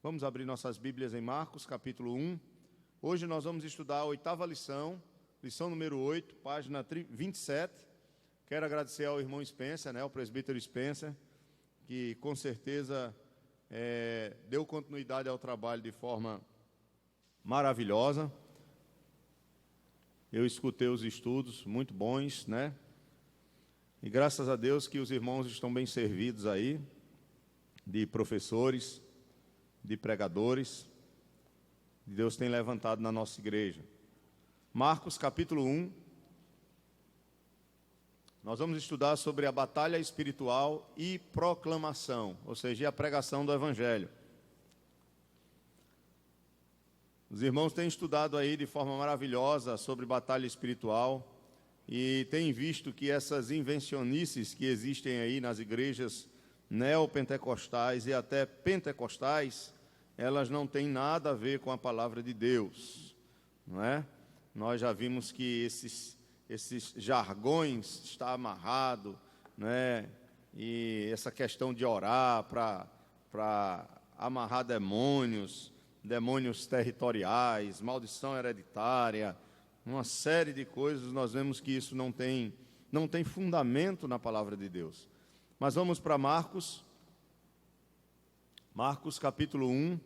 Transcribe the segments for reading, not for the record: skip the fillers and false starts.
Vamos abrir nossas Bíblias em Marcos, capítulo 1. Hoje nós vamos estudar a 8ª lição, lição número 8, página 27. Quero agradecer ao irmão Spencer, ao presbítero Spencer, que com certeza deu continuidade ao trabalho de forma maravilhosa. Eu escutei os estudos, muito bons, E graças a Deus que os irmãos estão bem servidos aí, de professores, de pregadores. Deus tem levantado na nossa igreja. Marcos capítulo 1. Nós vamos estudar sobre a batalha espiritual e proclamação, ou seja, a pregação do Evangelho. Os irmãos têm estudado aí de forma maravilhosa sobre batalha espiritual e têm visto que essas invencionices que existem aí nas igrejas neopentecostais e até pentecostais, elas não têm nada a ver com a palavra de Deus, não é? Nós já vimos que esses jargões está amarrado, E essa questão de orar para amarrar demônios territoriais, maldição hereditária, uma série de coisas, nós vemos que isso não tem fundamento na palavra de Deus. Mas vamos para Marcos capítulo 1,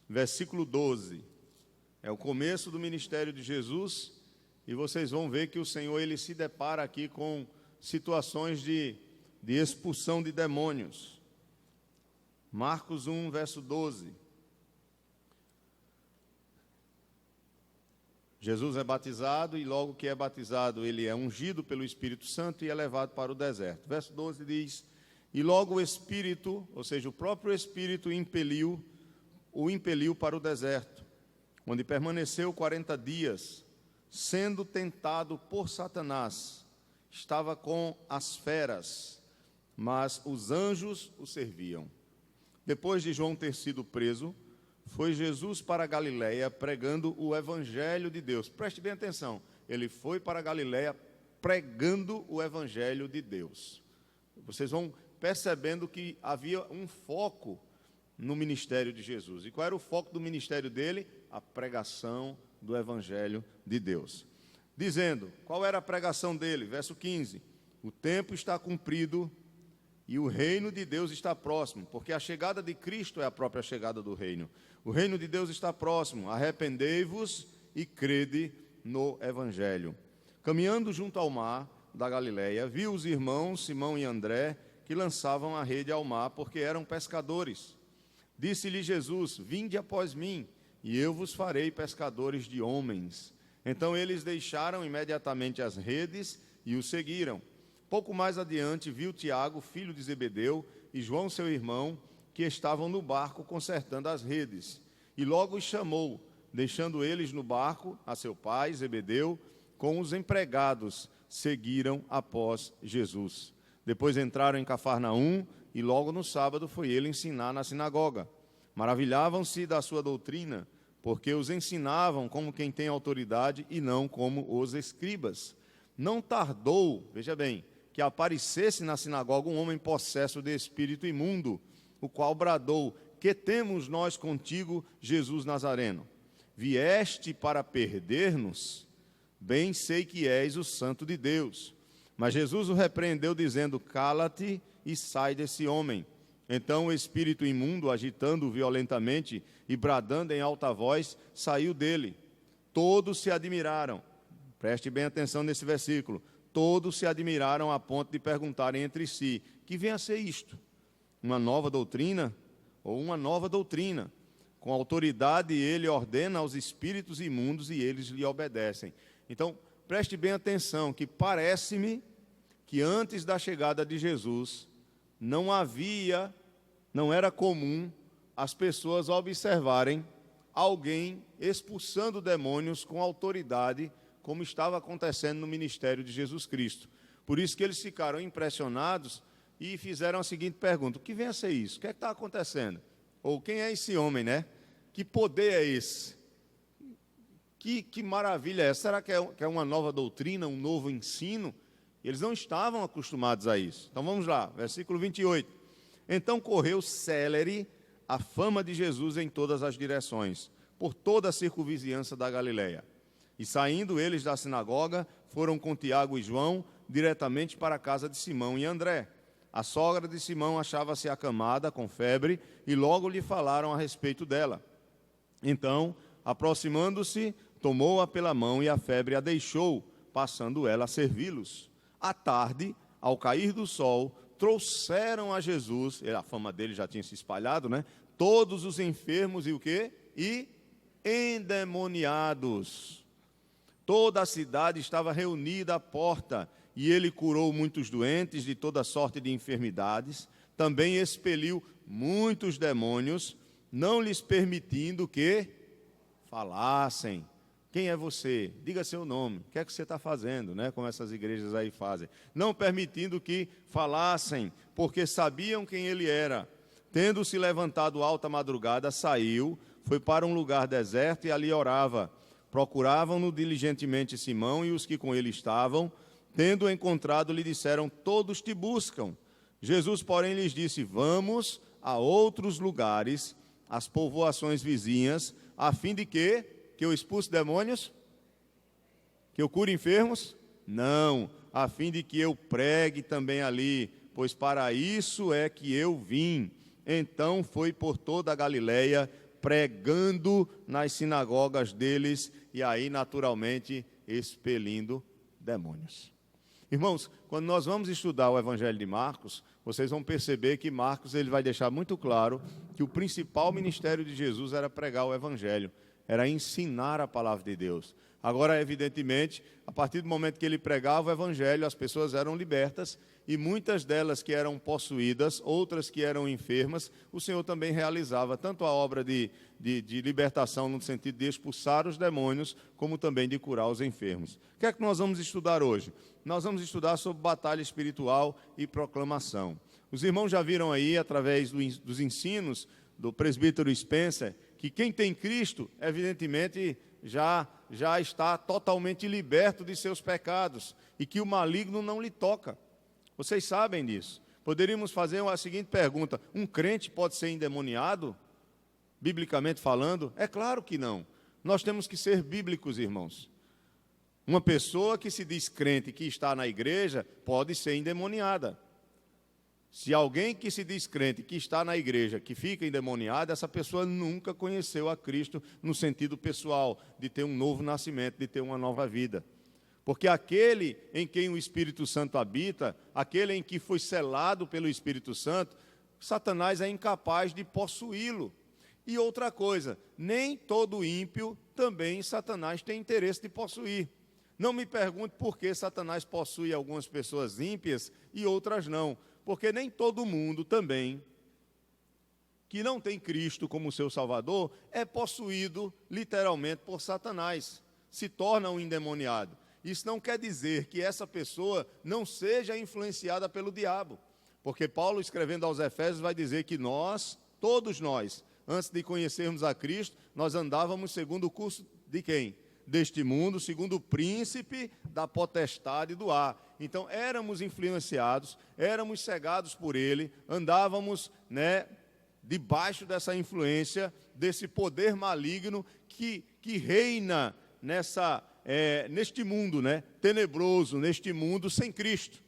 versículo 12. É o começo do ministério de Jesus, e vocês vão ver que o Senhor ele se depara aqui com situações de expulsão de demônios. Marcos 1, verso 12. Jesus é batizado e logo que é batizado ele é ungido pelo Espírito Santo e é levado para o deserto. Verso 12 diz: e logo o Espírito, ou seja, o próprio Espírito o impeliu para o deserto, onde permaneceu 40 dias, sendo tentado por Satanás. Estava com as feras, mas os anjos o serviam. Depois de João ter sido preso, foi Jesus para a Galileia pregando o Evangelho de Deus. Preste bem atenção, ele foi para a Galileia pregando o Evangelho de Deus. Vocês vão percebendo que havia um foco no ministério de Jesus. E qual era o foco do ministério dele? A pregação do Evangelho de Deus. Dizendo, qual era a pregação dele? Verso 15, o tempo está cumprido e o reino de Deus está próximo, porque a chegada de Cristo é a própria chegada do reino. O reino de Deus está próximo, arrependei-vos e crede no Evangelho. Caminhando junto ao mar da Galileia, viu os irmãos Simão e André, que lançavam a rede ao mar, porque eram pescadores. Disse-lhe Jesus, vinde após mim, e eu vos farei pescadores de homens. Então eles deixaram imediatamente as redes e o seguiram. Pouco mais adiante, viu Tiago, filho de Zebedeu, e João, seu irmão, que estavam no barco consertando as redes. E logo os chamou, deixando eles no barco, a seu pai, Zebedeu, com os empregados, seguiram após Jesus. Depois entraram em Cafarnaum, e logo no sábado foi ele ensinar na sinagoga. Maravilhavam-se da sua doutrina, porque os ensinavam como quem tem autoridade e não como os escribas. Não tardou, veja bem, que aparecesse na sinagoga um homem possesso de espírito imundo, o qual bradou, que temos nós contigo, Jesus Nazareno? Vieste para perder-nos? Bem sei que és o Santo de Deus. Mas Jesus o repreendeu, dizendo, cala-te e sai desse homem. Então o espírito imundo, agitando-o violentamente e bradando em alta voz, saiu dele. Todos se admiraram. Preste bem atenção nesse versículo. Todos se admiraram a ponto de perguntarem entre si, que vem a ser isto? Uma nova doutrina? Ou uma nova doutrina? Com autoridade ele ordena aos espíritos imundos e eles lhe obedecem. Então, preste bem atenção, que parece-me que antes da chegada de Jesus, não era comum as pessoas observarem alguém expulsando demônios com autoridade, como estava acontecendo no ministério de Jesus Cristo. Por isso que eles ficaram impressionados e fizeram a seguinte pergunta, o que vem a ser isso? O que é que está acontecendo? Ou quem é esse homem, Que poder é esse? Que maravilha é essa? Será que é uma nova doutrina, um novo ensino? Eles não estavam acostumados a isso. Então vamos lá, versículo 28. Então correu célere a fama de Jesus em todas as direções, por toda a circunvizinhança da Galileia. E saindo eles da sinagoga, foram com Tiago e João diretamente para a casa de Simão e André. A sogra de Simão achava-se acamada com febre e logo lhe falaram a respeito dela. Então, aproximando-se, tomou-a pela mão e a febre a deixou, passando ela a servi-los. À tarde, ao cair do sol, trouxeram a Jesus, a fama dele já tinha se espalhado, né? Todos os enfermos e o quê? E endemoniados. Toda a cidade estava reunida à porta, e ele curou muitos doentes de toda sorte de enfermidades, também expeliu muitos demônios, não lhes permitindo que falassem. Quem é você? Diga seu nome. O que é que você está fazendo, né? Como essas igrejas aí fazem. Não permitindo que falassem, porque sabiam quem ele era. Tendo-se levantado alta madrugada, saiu, foi para um lugar deserto e ali orava. Procuravam-no diligentemente Simão e os que com ele estavam. Tendo-o encontrado, lhe disseram, todos te buscam. Jesus, porém, lhes disse, vamos a outros lugares, às povoações vizinhas, a fim de que eu expulse demônios? Que eu cure enfermos? Não, a fim de que eu pregue também ali, pois para isso é que eu vim. Então foi por toda a Galileia, pregando nas sinagogas deles, e aí naturalmente expelindo demônios. Irmãos, quando nós vamos estudar o Evangelho de Marcos, vocês vão perceber que Marcos ele vai deixar muito claro que o principal ministério de Jesus era pregar o Evangelho, era ensinar a palavra de Deus. Agora, evidentemente, a partir do momento que ele pregava o Evangelho, as pessoas eram libertas, e muitas delas que eram possuídas, outras que eram enfermas, o Senhor também realizava tanto a obra de libertação, no sentido de expulsar os demônios, como também de curar os enfermos. O que é que nós vamos estudar hoje? Nós vamos estudar sobre batalha espiritual e proclamação. Os irmãos já viram aí, através dos ensinos do presbítero Spencer, que quem tem Cristo, evidentemente, já está totalmente liberto de seus pecados, e que o maligno não lhe toca. Vocês sabem disso. Poderíamos fazer a seguinte pergunta: um crente pode ser endemoniado? Biblicamente falando? É claro que não. Nós temos que ser bíblicos, irmãos. Uma pessoa que se diz crente, que está na igreja, pode ser endemoniada. Se alguém que se diz crente, que está na igreja, que fica endemoniado, essa pessoa nunca conheceu a Cristo no sentido pessoal, de ter um novo nascimento, de ter uma nova vida. Porque aquele em quem o Espírito Santo habita, aquele em que foi selado pelo Espírito Santo, Satanás é incapaz de possuí-lo. E outra coisa, nem todo ímpio também Satanás tem interesse de possuir. Não me pergunte por que Satanás possui algumas pessoas ímpias e outras não. Porque nem todo mundo também, que não tem Cristo como seu Salvador, é possuído literalmente por Satanás, se torna um endemoniado. Isso não quer dizer que essa pessoa não seja influenciada pelo diabo, porque Paulo, escrevendo aos Efésios, vai dizer que nós, todos nós, antes de conhecermos a Cristo, nós andávamos segundo o curso de quem? Deste mundo, segundo o príncipe da potestade do ar. Então, éramos influenciados, éramos cegados por ele, andávamos, debaixo dessa influência, desse poder maligno que reina neste mundo, tenebroso, neste mundo sem Cristo,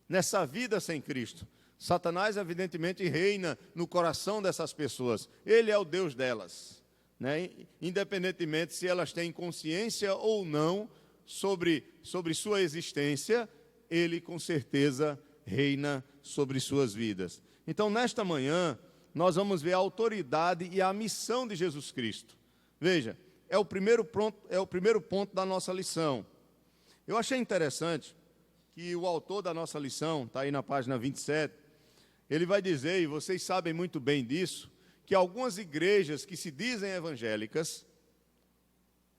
nessa vida sem Cristo. Satanás, evidentemente, reina no coração dessas pessoas. Ele é o Deus delas, independentemente se elas têm consciência ou não sobre sua existência, ele com certeza reina sobre suas vidas. Então, nesta manhã, nós vamos ver a autoridade e a missão de Jesus Cristo. Veja, é o primeiro ponto da nossa lição. Eu achei interessante que o autor da nossa lição, está aí na página 27, ele vai dizer, e vocês sabem muito bem disso, que algumas igrejas que se dizem evangélicas,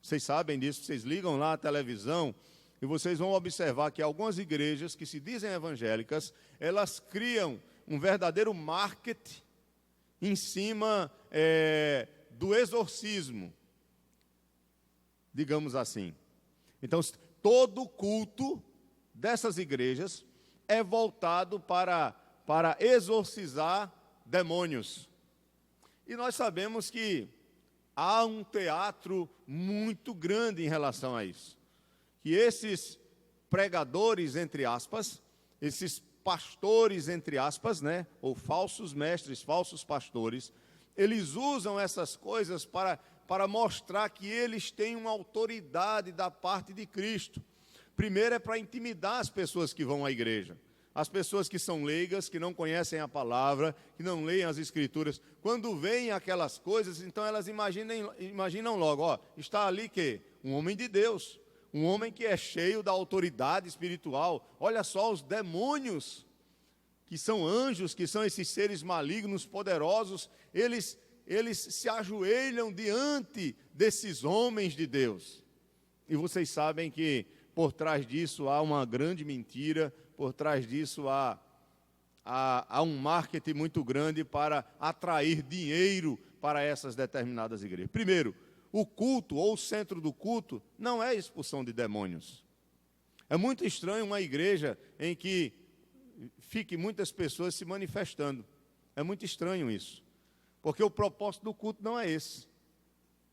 vocês sabem disso, vocês ligam lá a televisão, e vocês vão observar que algumas igrejas que se dizem evangélicas, elas criam um verdadeiro marketing em cima do exorcismo, digamos assim. Então, todo culto dessas igrejas é voltado para exorcizar demônios. E nós sabemos que há um teatro muito grande em relação a isso. Que esses pregadores, entre aspas, esses pastores, entre aspas, né, ou falsos mestres, falsos pastores, eles usam essas coisas para mostrar que eles têm uma autoridade da parte de Cristo. Primeiro é para intimidar as pessoas que vão à igreja. As pessoas que são leigas, que não conhecem a palavra, que não leem as escrituras, quando veem aquelas coisas, então elas imaginam logo, ó, está ali que? Um homem de Deus, um homem que é cheio da autoridade espiritual. Olha só os demônios, que são anjos, que são esses seres malignos, poderosos, eles se ajoelham diante desses homens de Deus. E vocês sabem que por trás disso há uma grande mentira, por trás disso há um marketing muito grande para atrair dinheiro para essas determinadas igrejas. Primeiro, o culto ou o centro do culto não é expulsão de demônios. É muito estranho uma igreja em que fique muitas pessoas se manifestando. É muito estranho isso, porque o propósito do culto não é esse.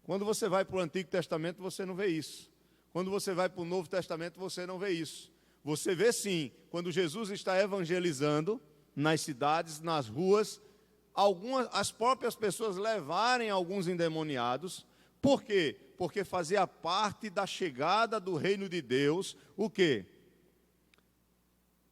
Quando você vai para o Antigo Testamento, você não vê isso. Quando você vai para o Novo Testamento, você não vê isso. Você vê sim, quando Jesus está evangelizando nas cidades, nas ruas, as próprias pessoas levarem alguns endemoniados. Por quê? Porque fazia parte da chegada do reino de Deus, o quê?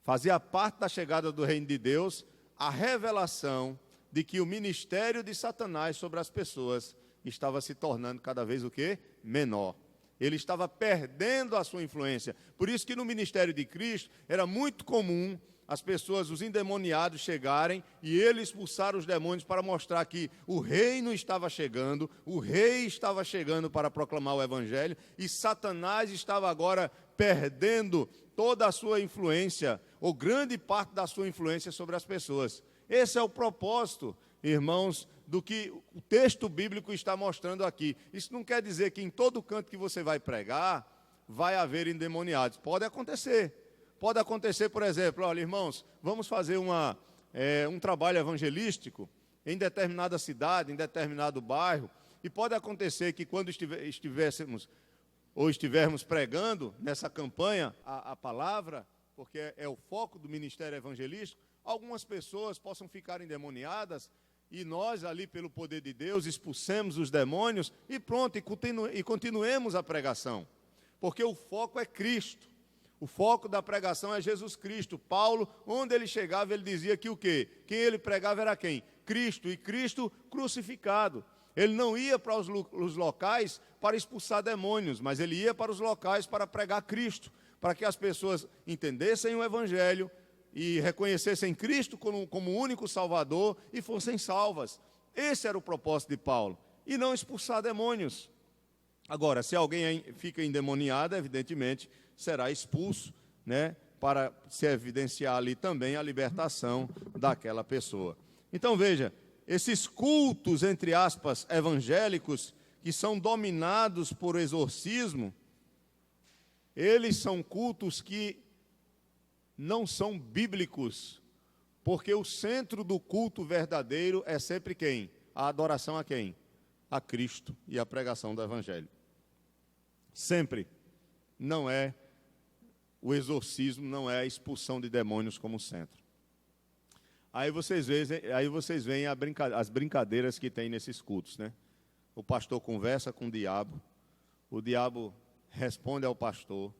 Fazia parte da chegada do reino de Deus a revelação de que o ministério de Satanás sobre as pessoas estava se tornando cada vez o quê? Menor. Ele estava perdendo a sua influência. Por isso que no ministério de Cristo era muito comum as pessoas, os endemoniados, chegarem e ele expulsar os demônios para mostrar que o reino estava chegando, o rei estava chegando para proclamar o evangelho e Satanás estava agora perdendo toda a sua influência, ou grande parte da sua influência sobre as pessoas. Esse é o propósito, irmãos, do que o texto bíblico está mostrando aqui. Isso não quer dizer que em todo canto que você vai pregar, vai haver endemoniados. Pode acontecer. Pode acontecer, por exemplo, olha, irmãos, vamos fazer um trabalho evangelístico em determinada cidade, em determinado bairro, e pode acontecer que quando estivermos pregando nessa campanha a palavra, porque é o foco do ministério evangelístico, algumas pessoas possam ficar endemoniadas, e nós ali pelo poder de Deus expulsemos os demônios e pronto, e continuemos a pregação, porque o foco é Cristo, o foco da pregação é Jesus Cristo. Paulo, onde ele chegava, ele dizia que o quê? Quem ele pregava era quem? Cristo, e Cristo crucificado. Ele não ia para os locais para expulsar demônios, mas ele ia para os locais para pregar Cristo, para que as pessoas entendessem o evangelho, e reconhecessem Cristo como o único Salvador e fossem salvas. Esse era o propósito de Paulo, e não expulsar demônios. Agora, se alguém fica endemoniado, evidentemente, será expulso, né, para se evidenciar ali também a libertação daquela pessoa. Então, veja, esses cultos, entre aspas, evangélicos, que são dominados por exorcismo, eles são cultos que não são bíblicos, porque o centro do culto verdadeiro é sempre quem? A adoração a quem? A Cristo e a pregação do Evangelho. Sempre. Não é o exorcismo, não é a expulsão de demônios como centro. Aí vocês veem as brincadeiras que tem nesses cultos, né? O pastor conversa com o diabo responde ao pastor,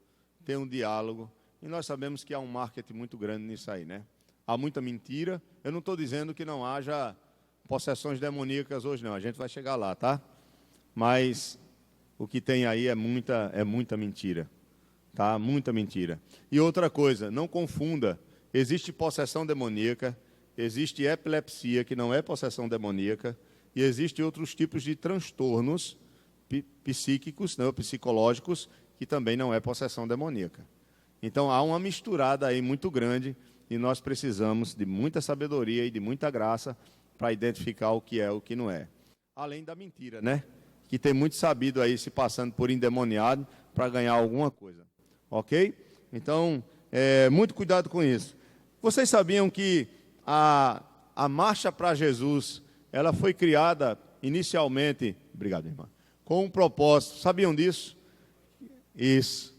tem um diálogo, e nós sabemos que há um marketing muito grande nisso aí, né? Há muita mentira. Eu não estou dizendo que não haja possessões demoníacas hoje, não. A gente vai chegar lá, tá? Mas o que tem aí é muita mentira, tá? Muita mentira. E outra coisa, não confunda. Existe possessão demoníaca, existe epilepsia, que não é possessão demoníaca, e existem outros tipos de transtornos psíquicos, né, psicológicos, que também não é possessão demoníaca. Então, há uma misturada aí muito grande e nós precisamos de muita sabedoria e de muita graça para identificar o que é e o que não é. Além da mentira, né? Que tem muito sabido aí se passando por endemoniado para ganhar alguma coisa. Ok? Então, muito cuidado com isso. Vocês sabiam que a marcha para Jesus ela foi criada inicialmente, obrigado, irmã, com um propósito. Sabiam disso? Isso.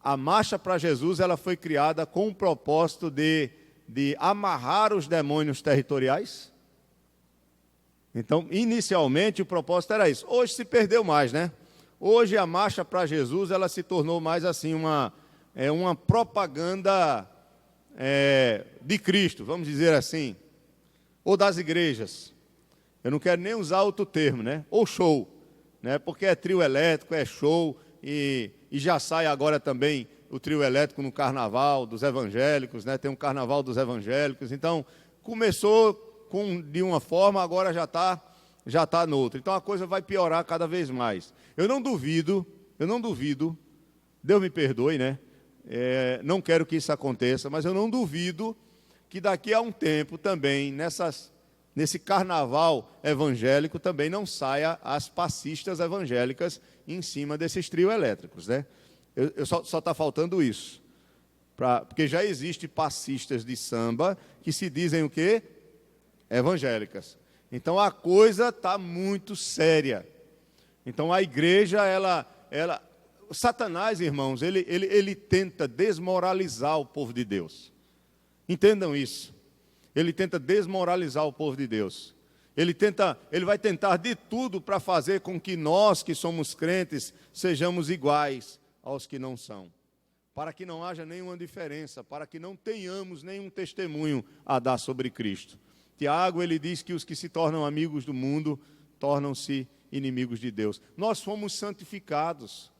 A marcha para Jesus, ela foi criada com o propósito de amarrar os demônios territoriais. Então, inicialmente, o propósito era isso. Hoje se perdeu mais, né? Hoje a marcha para Jesus, ela se tornou mais assim uma propaganda de Cristo, vamos dizer assim, ou das igrejas. Eu não quero nem usar outro termo, né? Ou show, né? Porque é trio elétrico, é show, e já sai agora também o trio elétrico no carnaval dos evangélicos, né? Tem um carnaval dos evangélicos. Então, começou de uma forma, agora já está noutra. Então a coisa vai piorar cada vez mais. Eu não duvido, Deus me perdoe, né? Não quero que isso aconteça, mas eu não duvido que daqui a um tempo também, nesse carnaval evangélico, também não saia as passistas evangélicas em cima desses trios elétricos, né? Só está faltando isso. Porque já existe passistas de samba que se dizem o quê? Evangélicas. Então a coisa está muito séria. Então a igreja, Satanás, irmãos, ele tenta desmoralizar o povo de Deus. Entendam isso. Ele tenta desmoralizar o povo de Deus. Ele vai tentar de tudo para fazer com que nós, que somos crentes, sejamos iguais aos que não são. Para que não haja nenhuma diferença, para que não tenhamos nenhum testemunho a dar sobre Cristo. Tiago, ele diz que os que se tornam amigos do mundo tornam-se inimigos de Deus. Nós fomos santificados,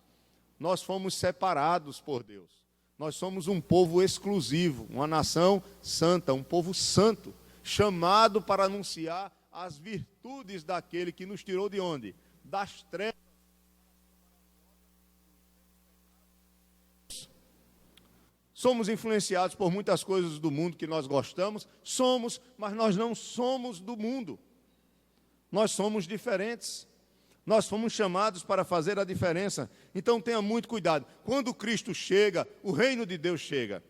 nós fomos separados por Deus. Nós somos um povo exclusivo, uma nação santa, um povo santo, chamado para anunciar as virtudes daquele que nos tirou de onde? Das trevas. Somos influenciados por muitas coisas do mundo que nós gostamos, mas nós não somos do mundo. Nós somos diferentes. Nós fomos chamados para fazer a diferença. Então tenha muito cuidado. Quando Cristo chega, o reino de Deus chega.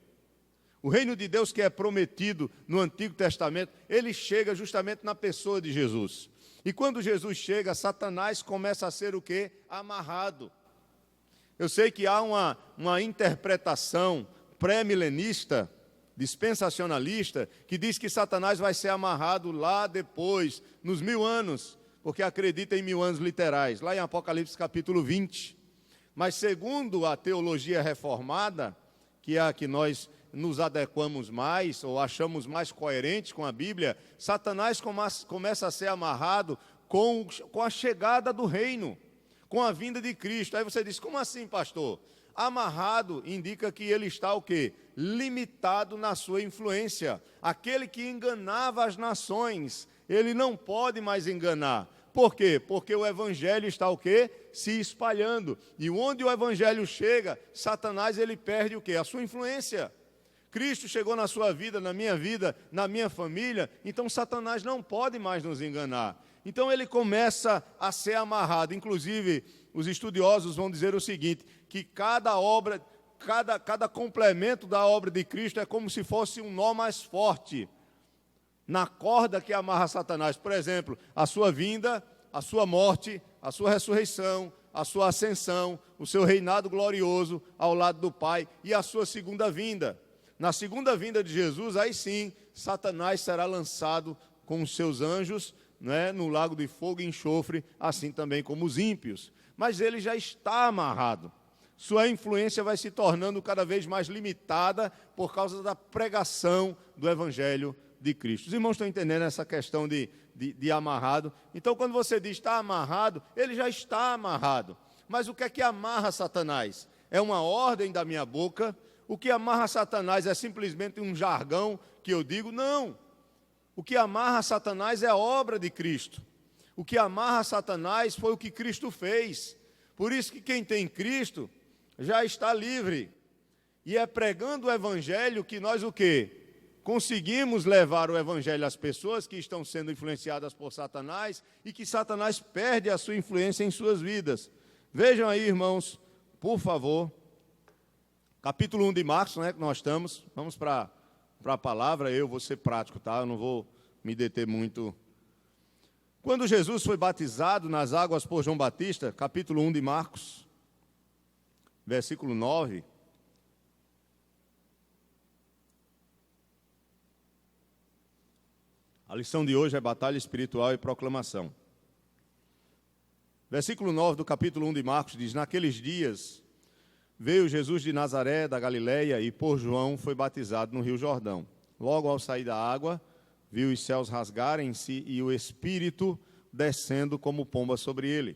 O reino de Deus que é prometido no Antigo Testamento, ele chega justamente na pessoa de Jesus. E quando Jesus chega, Satanás começa a ser o quê? Amarrado. Eu sei que há uma interpretação pré-milenista, dispensacionalista, que diz que Satanás vai ser amarrado lá depois, nos 1000 anos, porque acredita em 1000 anos literais, lá em Apocalipse capítulo 20. Mas segundo a teologia reformada, que é a que nós nos adequamos mais, ou achamos mais coerente com a Bíblia, Satanás começa a ser amarrado com a chegada do reino, com a vinda de Cristo. Aí você diz, como assim, pastor? Amarrado indica que ele está o quê? Limitado na sua influência. Aquele que enganava as nações, ele não pode mais enganar. Por quê? Porque o evangelho está o quê? Se espalhando. E onde o evangelho chega, Satanás ele perde o quê? A sua influência. Cristo chegou na sua vida, na minha família, então Satanás não pode mais nos enganar. Então ele começa a ser amarrado. Inclusive, os estudiosos vão dizer o seguinte, que cada complemento da obra de Cristo é como se fosse um nó mais forte na corda que amarra Satanás. Por exemplo, a sua vinda, a sua morte, a sua ressurreição, a sua ascensão, o seu reinado glorioso ao lado do Pai e a sua segunda vinda. Na segunda vinda de Jesus, aí sim, Satanás será lançado com os seus anjos, né, no lago de fogo e enxofre, assim também como os ímpios. Mas ele já está amarrado. Sua influência vai se tornando cada vez mais limitada por causa da pregação do Evangelho de Cristo. Os irmãos estão entendendo essa questão de amarrado? Então, quando você diz está amarrado, ele já está amarrado. Mas o que é que amarra Satanás? É uma ordem da minha boca? O que amarra Satanás é simplesmente um jargão que eu digo? Não. O que amarra Satanás é a obra de Cristo. O que amarra Satanás foi o que Cristo fez. Por isso que quem tem Cristo já está livre. E é pregando o Evangelho que nós o quê? Conseguimos levar o Evangelho às pessoas que estão sendo influenciadas por Satanás e que Satanás perde a sua influência em suas vidas. Vejam aí, irmãos, por favor, capítulo 1 de Marcos, né, que nós estamos. Vamos para a palavra, eu vou ser prático, tá? Eu não vou me deter muito. Quando Jesus foi batizado nas águas por João Batista, capítulo 1 de Marcos, versículo 9, a lição de hoje é batalha espiritual e proclamação. Versículo 9 do capítulo 1 de Marcos diz: naqueles dias veio Jesus de Nazaré, da Galileia, e por João foi batizado no Rio Jordão. Logo ao sair da água, viu os céus rasgarem-se e o Espírito descendo como pomba sobre ele.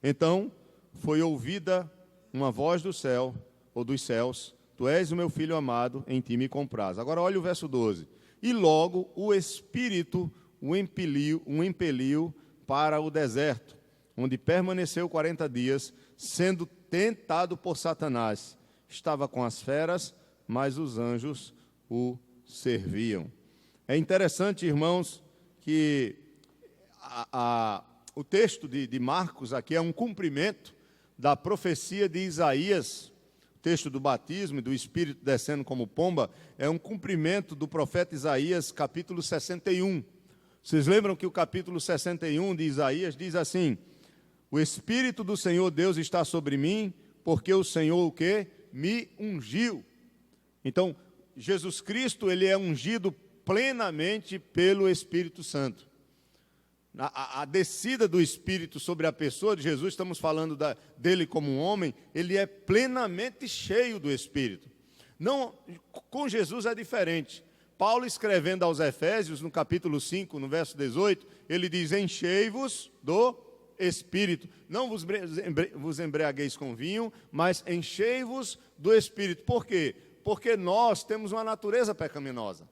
Então foi ouvida uma voz do céu, ou dos céus: tu és o meu filho amado, em ti me compraz. Agora olha o verso 12. E logo o Espírito o impeliu para o deserto, onde permaneceu 40 dias, sendo tentado por Satanás. Estava com as feras, mas os anjos o serviam. É interessante, irmãos, que o texto de Marcos aqui é um cumprimento da profecia de Isaías. O texto do batismo e do Espírito descendo como pomba é um cumprimento do profeta Isaías, capítulo 61. Vocês lembram que o capítulo 61 de Isaías diz assim: o Espírito do Senhor Deus está sobre mim, porque o Senhor o quê? Me ungiu. Então, Jesus Cristo, ele é ungido plenamente pelo Espírito Santo. A descida do Espírito sobre a pessoa de Jesus, estamos falando dele como um homem, ele é plenamente cheio do Espírito. Não, com Jesus é diferente. Paulo, escrevendo aos Efésios, no capítulo 5, no verso 18, ele diz: enchei-vos do Espírito. Não vos embriagueis com vinho, mas enchei-vos do Espírito. Por quê? Porque nós temos uma natureza pecaminosa.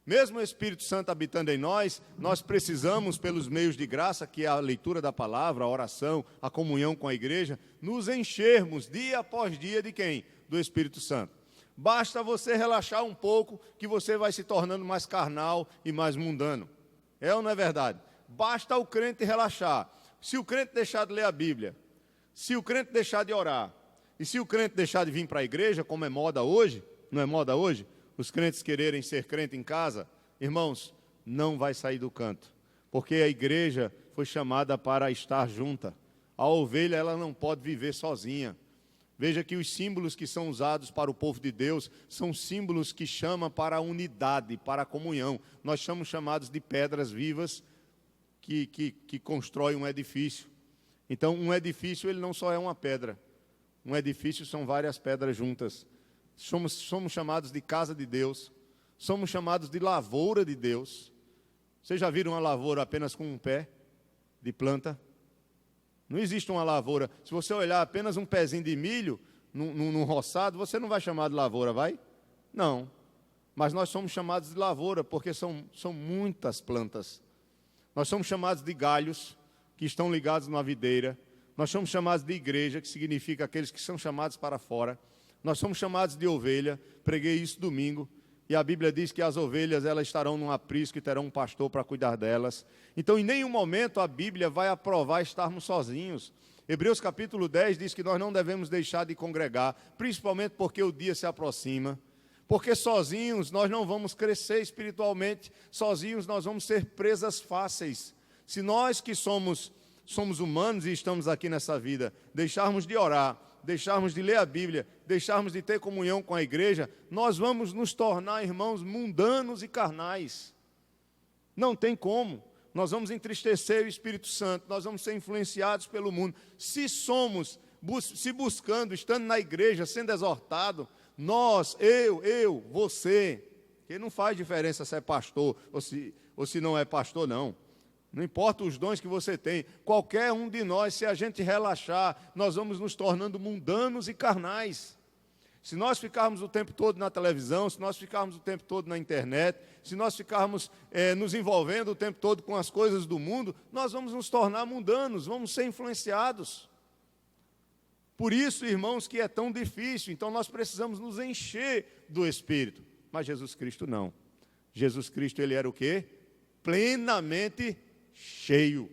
Mesmo o Espírito Santo habitando em nós, nós precisamos, pelos meios de graça, que é a leitura da palavra, a oração, a comunhão com a igreja, nos enchermos dia após dia de quem? Do Espírito Santo. Basta você relaxar um pouco, que você vai se tornando mais carnal e mais mundano. É ou não é verdade? Basta o crente relaxar. Se o crente deixar de ler a Bíblia, se o crente deixar de orar, e se o crente deixar de vir para a igreja, como é moda hoje, não é moda hoje? Os crentes quererem ser crente em casa, irmãos, não vai sair do canto, porque a igreja foi chamada para estar junta. A ovelha, ela não pode viver sozinha. Veja que os símbolos que são usados para o povo de Deus são símbolos que chamam para a unidade, para a comunhão. Nós somos chamados de pedras vivas que constroem um edifício. Então, um edifício, ele não só é uma pedra. Um edifício são várias pedras juntas. Somos chamados de casa de Deus, somos chamados de lavoura de Deus. Vocês já viram uma lavoura apenas com um pé de planta? Não existe uma lavoura. Se você olhar apenas um pezinho de milho num roçado, você não vai chamar de lavoura, vai? Não. Mas nós somos chamados de lavoura porque são muitas plantas. Nós somos chamados de galhos que estão ligados numa videira. Nós somos chamados de igreja, que significa aqueles que são chamados para fora. Nós somos chamados de ovelha, preguei isso domingo, e a Bíblia diz que as ovelhas elas estarão num aprisco e terão um pastor para cuidar delas. Então, em nenhum momento a Bíblia vai aprovar estarmos sozinhos. Hebreus capítulo 10 diz que nós não devemos deixar de congregar, principalmente porque o dia se aproxima. Porque sozinhos nós não vamos crescer espiritualmente, sozinhos nós vamos ser presas fáceis. Se nós que somos humanos e estamos aqui nessa vida, deixarmos de orar, deixarmos de ler a Bíblia, deixarmos de ter comunhão com a igreja, nós vamos nos tornar, irmãos, mundanos e carnais. Não tem como. Nós vamos entristecer o Espírito Santo, nós vamos ser influenciados pelo mundo. Se buscando, estando na igreja, sendo exortado, nós, você, que não faz diferença se é pastor ou se não é pastor, não. Não importa os dons que você tem, qualquer um de nós, se a gente relaxar, nós vamos nos tornando mundanos e carnais. Se nós ficarmos o tempo todo na televisão, se nós ficarmos o tempo todo na internet, se nós ficarmos nos envolvendo o tempo todo com as coisas do mundo, nós vamos nos tornar mundanos, vamos ser influenciados. Por isso, irmãos, que é tão difícil. Então nós precisamos nos encher do Espírito. Mas Jesus Cristo não. Jesus Cristo, ele era o quê? Plenamente cheio.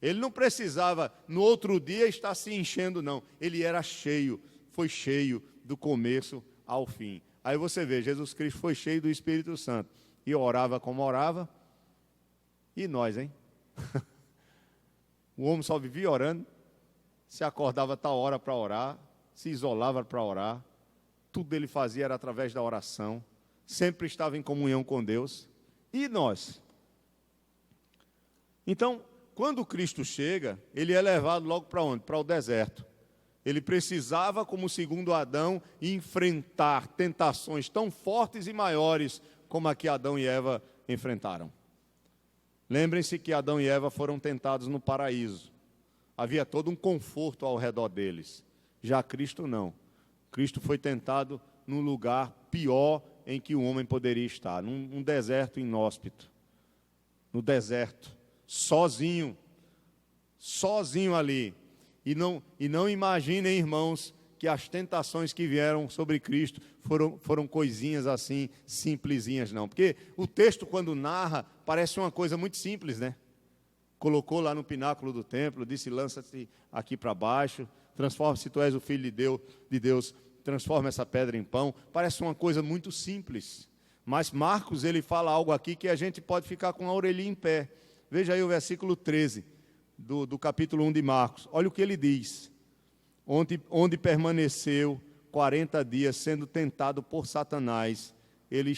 Ele não precisava no outro dia estar se enchendo, não. Ele era cheio, foi cheio do começo ao fim. Aí você vê, Jesus Cristo foi cheio do Espírito Santo e orava como orava. E nós, hein? O homem só vivia orando, se acordava a tal hora para orar, se isolava para orar, tudo ele fazia era através da oração, sempre estava em comunhão com Deus. E nós? Então, quando Cristo chega, ele é levado logo para onde? Para o deserto. Ele precisava, como o segundo Adão, enfrentar tentações tão fortes e maiores como a que Adão e Eva enfrentaram. Lembrem-se que Adão e Eva foram tentados no paraíso. Havia todo um conforto ao redor deles. Já Cristo não. Cristo foi tentado num lugar pior em que o homem poderia estar, num deserto inóspito. No deserto, sozinho ali. E não imaginem, irmãos, que as tentações que vieram sobre Cristo foram coisinhas assim, simplesinhas, não. Porque o texto, quando narra, parece uma coisa muito simples, né? Colocou lá no pináculo do templo, disse, lança-te aqui para baixo, transforma, se tu és o Filho de Deus, transforma essa pedra em pão. Parece uma coisa muito simples. Mas Marcos, ele fala algo aqui que a gente pode ficar com a orelhinha em pé. Veja aí o versículo 13 do capítulo 1 de Marcos. Olha o que ele diz. Onde permaneceu 40 dias sendo tentado por Satanás. Ele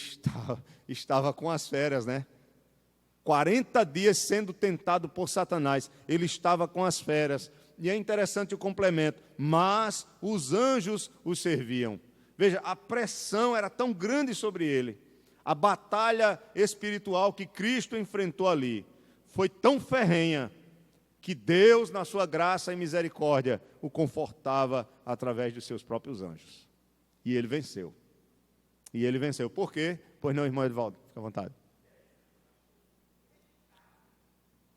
estava com as feras, né? 40 dias sendo tentado por Satanás. Ele estava com as feras. E é interessante o complemento. Mas os anjos o serviam. Veja, a pressão era tão grande sobre ele. A batalha espiritual que Cristo enfrentou ali foi tão ferrenha que Deus, na sua graça e misericórdia, o confortava através dos seus próprios anjos. E ele venceu. E ele venceu. Por quê? Pois não, irmão Edvaldo, fica à vontade.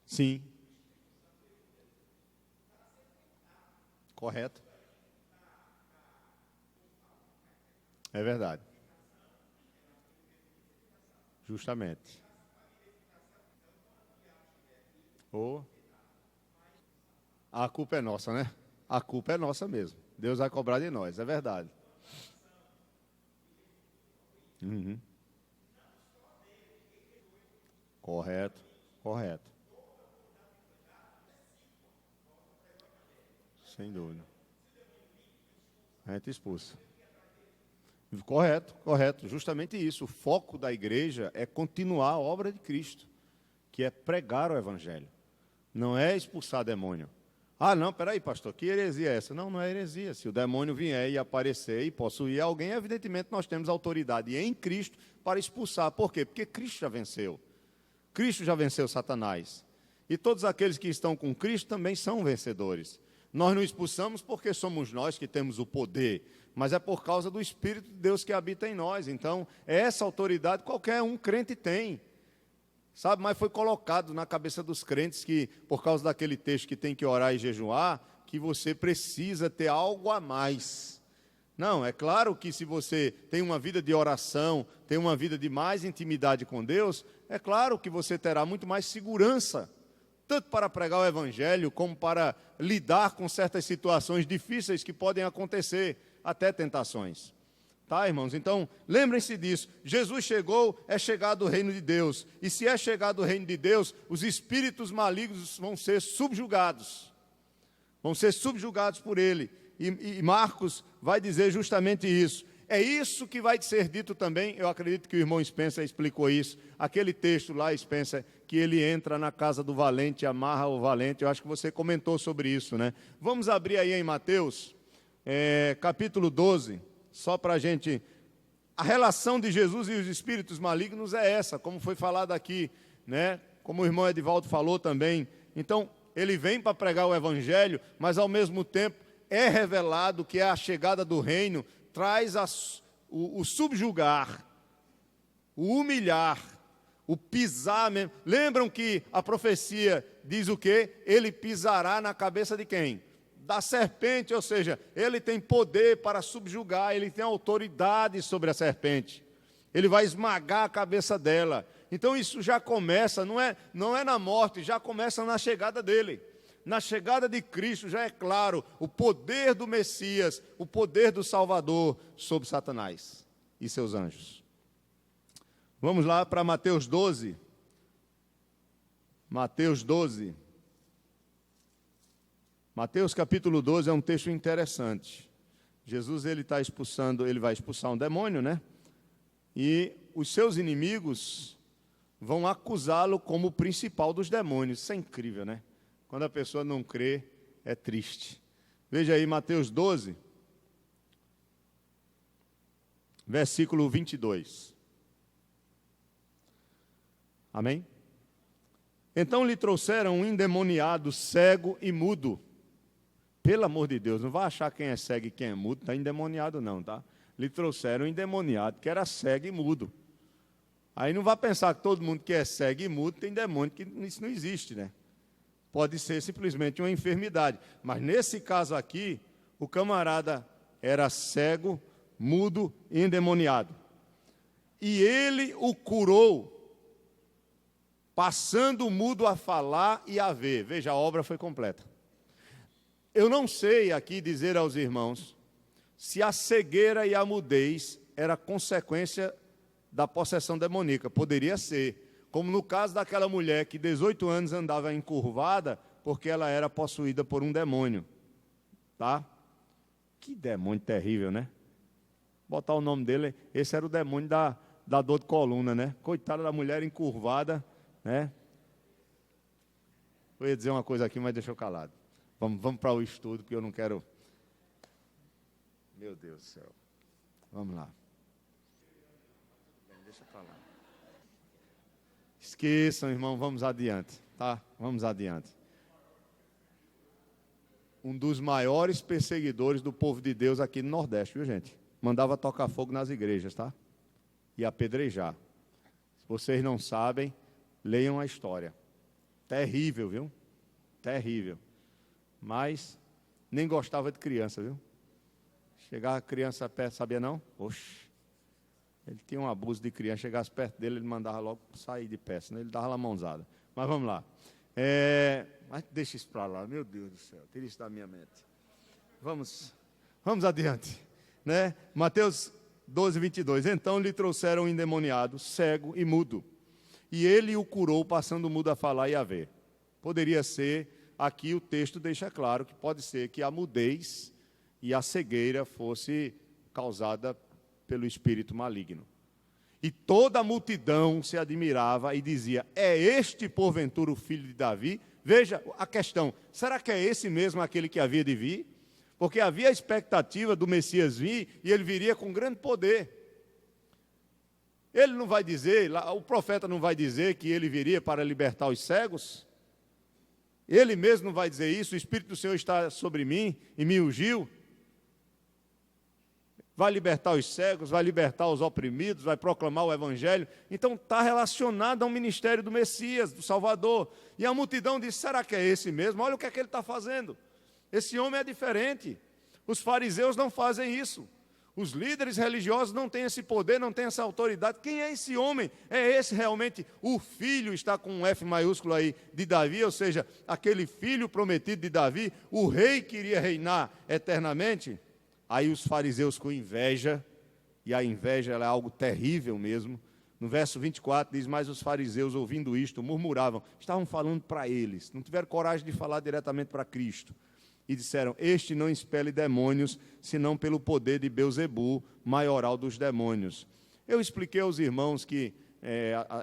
Sim. Correto. É verdade. Justamente. A culpa é nossa, né? A culpa é nossa mesmo. Deus vai cobrar de nós, é verdade. Uhum. Correto. Sem dúvida. A gente expulsa. Correto. Justamente isso. O foco da igreja é continuar a obra de Cristo, que é pregar o Evangelho. Não é expulsar demônio. Ah, não, peraí, pastor, que heresia é essa? Não, não é heresia. Se o demônio vier e aparecer e possuir alguém, evidentemente nós temos autoridade em Cristo para expulsar. Por quê? Porque Cristo já venceu. Cristo já venceu Satanás. E todos aqueles que estão com Cristo também são vencedores. Nós não expulsamos porque somos nós que temos o poder, mas é por causa do Espírito de Deus que habita em nós. Então, essa autoridade qualquer um crente tem. Sabe, mas foi colocado na cabeça dos crentes que, por causa daquele texto que tem que orar e jejuar, que você precisa ter algo a mais. Não, é claro que se você tem uma vida de oração, tem uma vida de mais intimidade com Deus, é claro que você terá muito mais segurança, tanto para pregar o Evangelho, como para lidar com certas situações difíceis que podem acontecer, até tentações. Tá, irmãos? Então, lembrem-se disso. Jesus chegou, é chegado o reino de Deus. E se é chegado o reino de Deus, os espíritos malignos vão ser subjugados. Vão ser subjugados por ele. E Marcos vai dizer justamente isso. É isso que vai ser dito também, eu acredito que o irmão Spencer explicou isso. Aquele texto lá, Spencer, que ele entra na casa do valente, amarra o valente. Eu acho que você comentou sobre isso, né? Vamos abrir aí em Mateus, capítulo 12. Só para a gente... A relação de Jesus e os espíritos malignos é essa, como foi falado aqui, né? Como o irmão Edvaldo falou também. Então, ele vem para pregar o Evangelho, mas ao mesmo tempo é revelado que a chegada do reino traz o subjugar, o humilhar, o pisar mesmo. Lembram que a profecia diz o quê? Ele pisará na cabeça de quem? Da serpente, ou seja, ele tem poder para subjugar, ele tem autoridade sobre a serpente. Ele vai esmagar a cabeça dela. Então isso já começa, não é na morte, já começa na chegada dele. Na chegada de Cristo já é claro o poder do Messias, o poder do Salvador sobre Satanás e seus anjos. Vamos lá para Mateus 12. Mateus 12. Mateus capítulo 12 é um texto interessante. Jesus ele vai expulsar um demônio, né? E os seus inimigos vão acusá-lo como o principal dos demônios. Isso é incrível, né? Quando a pessoa não crê, é triste. Veja aí Mateus 12, versículo 22. Amém? Então lhe trouxeram um endemoniado, cego e mudo. Pelo amor de Deus, não vai achar quem é cego e quem é mudo, está endemoniado não, tá? Lhe trouxeram um endemoniado que era cego e mudo. Aí não vai pensar que todo mundo que é cego e mudo tem demônio, que isso não existe, né? Pode ser simplesmente uma enfermidade. Mas nesse caso aqui, o camarada era cego, mudo e endemoniado. E ele o curou, passando o mudo a falar e a ver. Veja, a obra foi completa. Eu não sei aqui dizer aos irmãos se a cegueira e a mudez era consequência da possessão demoníaca. Poderia ser, como no caso daquela mulher que 18 anos andava encurvada porque ela era possuída por um demônio. Tá? Que demônio terrível, né? Botar o nome dele, esse era o demônio da dor de coluna, né? Coitada da mulher encurvada, né? Eu ia dizer uma coisa aqui, mas deixa eu calado. Vamos para o estudo, porque eu não quero... Meu Deus do céu. Vamos lá. Deixa para lá. Esqueçam, irmão, vamos adiante, tá? Vamos adiante. Um dos maiores perseguidores do povo de Deus aqui no Nordeste, viu, gente? Mandava tocar fogo nas igrejas, tá? E apedrejar. Se vocês não sabem, leiam a história. Terrível, viu? Terrível. Mas nem gostava de criança, viu? Chegava a criança perto, sabia não? Oxe. Ele tinha um abuso de criança, chegasse perto dele, ele mandava logo sair de pé, senão ele dava lá mãozada. Mas vamos lá. Mas deixa isso para lá, meu Deus do céu, tira isso da minha mente. Vamos adiante. Né? Mateus 12, 22. Então lhe trouxeram um endemoniado, cego e mudo. E ele o curou, passando o mudo a falar e a ver. Poderia ser... Aqui o texto deixa claro que pode ser que a mudez e a cegueira fosse causada pelo espírito maligno. E toda a multidão se admirava e dizia, é este porventura o filho de Davi? Veja a questão, será que é esse mesmo aquele que havia de vir? Porque havia a expectativa do Messias vir e ele viria com grande poder. Ele não vai dizer, o profeta não vai dizer que ele viria para libertar os cegos? Ele mesmo não vai dizer isso, o Espírito do Senhor está sobre mim e me ungiu. Vai libertar os cegos, vai libertar os oprimidos, vai proclamar o Evangelho. Então está relacionado ao ministério do Messias, do Salvador. E a multidão diz, será que é esse mesmo? Olha o que é que ele está fazendo. Esse homem é diferente. Os fariseus não fazem isso. Os líderes religiosos não têm esse poder, não têm essa autoridade. Quem é esse homem? É esse realmente o filho, está com um F maiúsculo aí, de Davi, ou seja, aquele filho prometido de Davi, o rei que iria reinar eternamente? Aí os fariseus com inveja, e a inveja ela é algo terrível mesmo. No verso 24 diz, mas os fariseus ouvindo isto murmuravam, estavam falando para eles, não tiveram coragem de falar diretamente para Cristo. E disseram, este não expele demônios, senão pelo poder de Belzebu, maioral dos demônios. Eu expliquei aos irmãos que,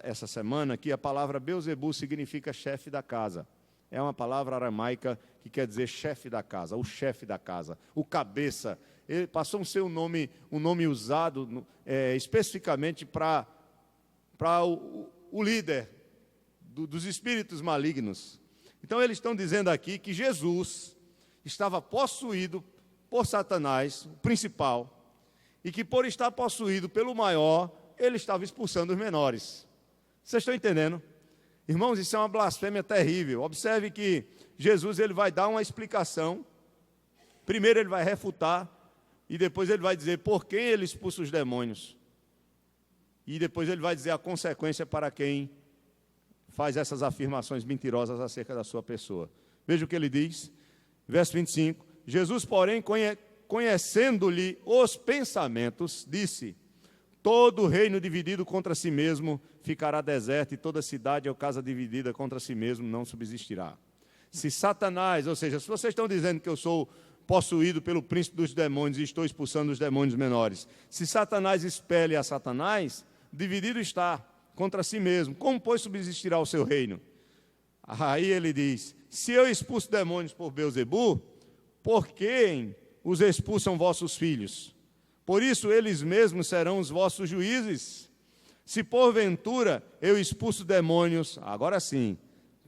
essa semana, que a palavra Belzebu significa chefe da casa. É uma palavra aramaica que quer dizer chefe da casa, o chefe da casa, o cabeça. Ele passou a ser um nome usado especificamente para o líder dos espíritos malignos. Então eles estão dizendo aqui que Jesus estava possuído por Satanás, o principal, e que por estar possuído pelo maior, ele estava expulsando os menores. Vocês estão entendendo? Irmãos, isso é uma blasfêmia terrível. Observe que Jesus ele vai dar uma explicação. Primeiro ele vai refutar, e depois ele vai dizer por quem ele expulsa os demônios. E depois ele vai dizer a consequência para quem faz essas afirmações mentirosas acerca da sua pessoa. Veja o que ele diz. Verso 25, Jesus, porém, conhecendo-lhe os pensamentos, disse, Todo reino dividido contra si mesmo ficará deserto, e toda cidade ou casa dividida contra si mesmo não subsistirá. Se Satanás, ou seja, se vocês estão dizendo que eu sou possuído pelo príncipe dos demônios e estou expulsando os demônios menores, se Satanás expele a Satanás, dividido está contra si mesmo, como, pois, subsistirá o seu reino? Aí ele diz, se eu expulso demônios por Beelzebu, por quem os expulsam vossos filhos? Por isso eles mesmos serão os vossos juízes. Se porventura eu expulso demônios, agora sim,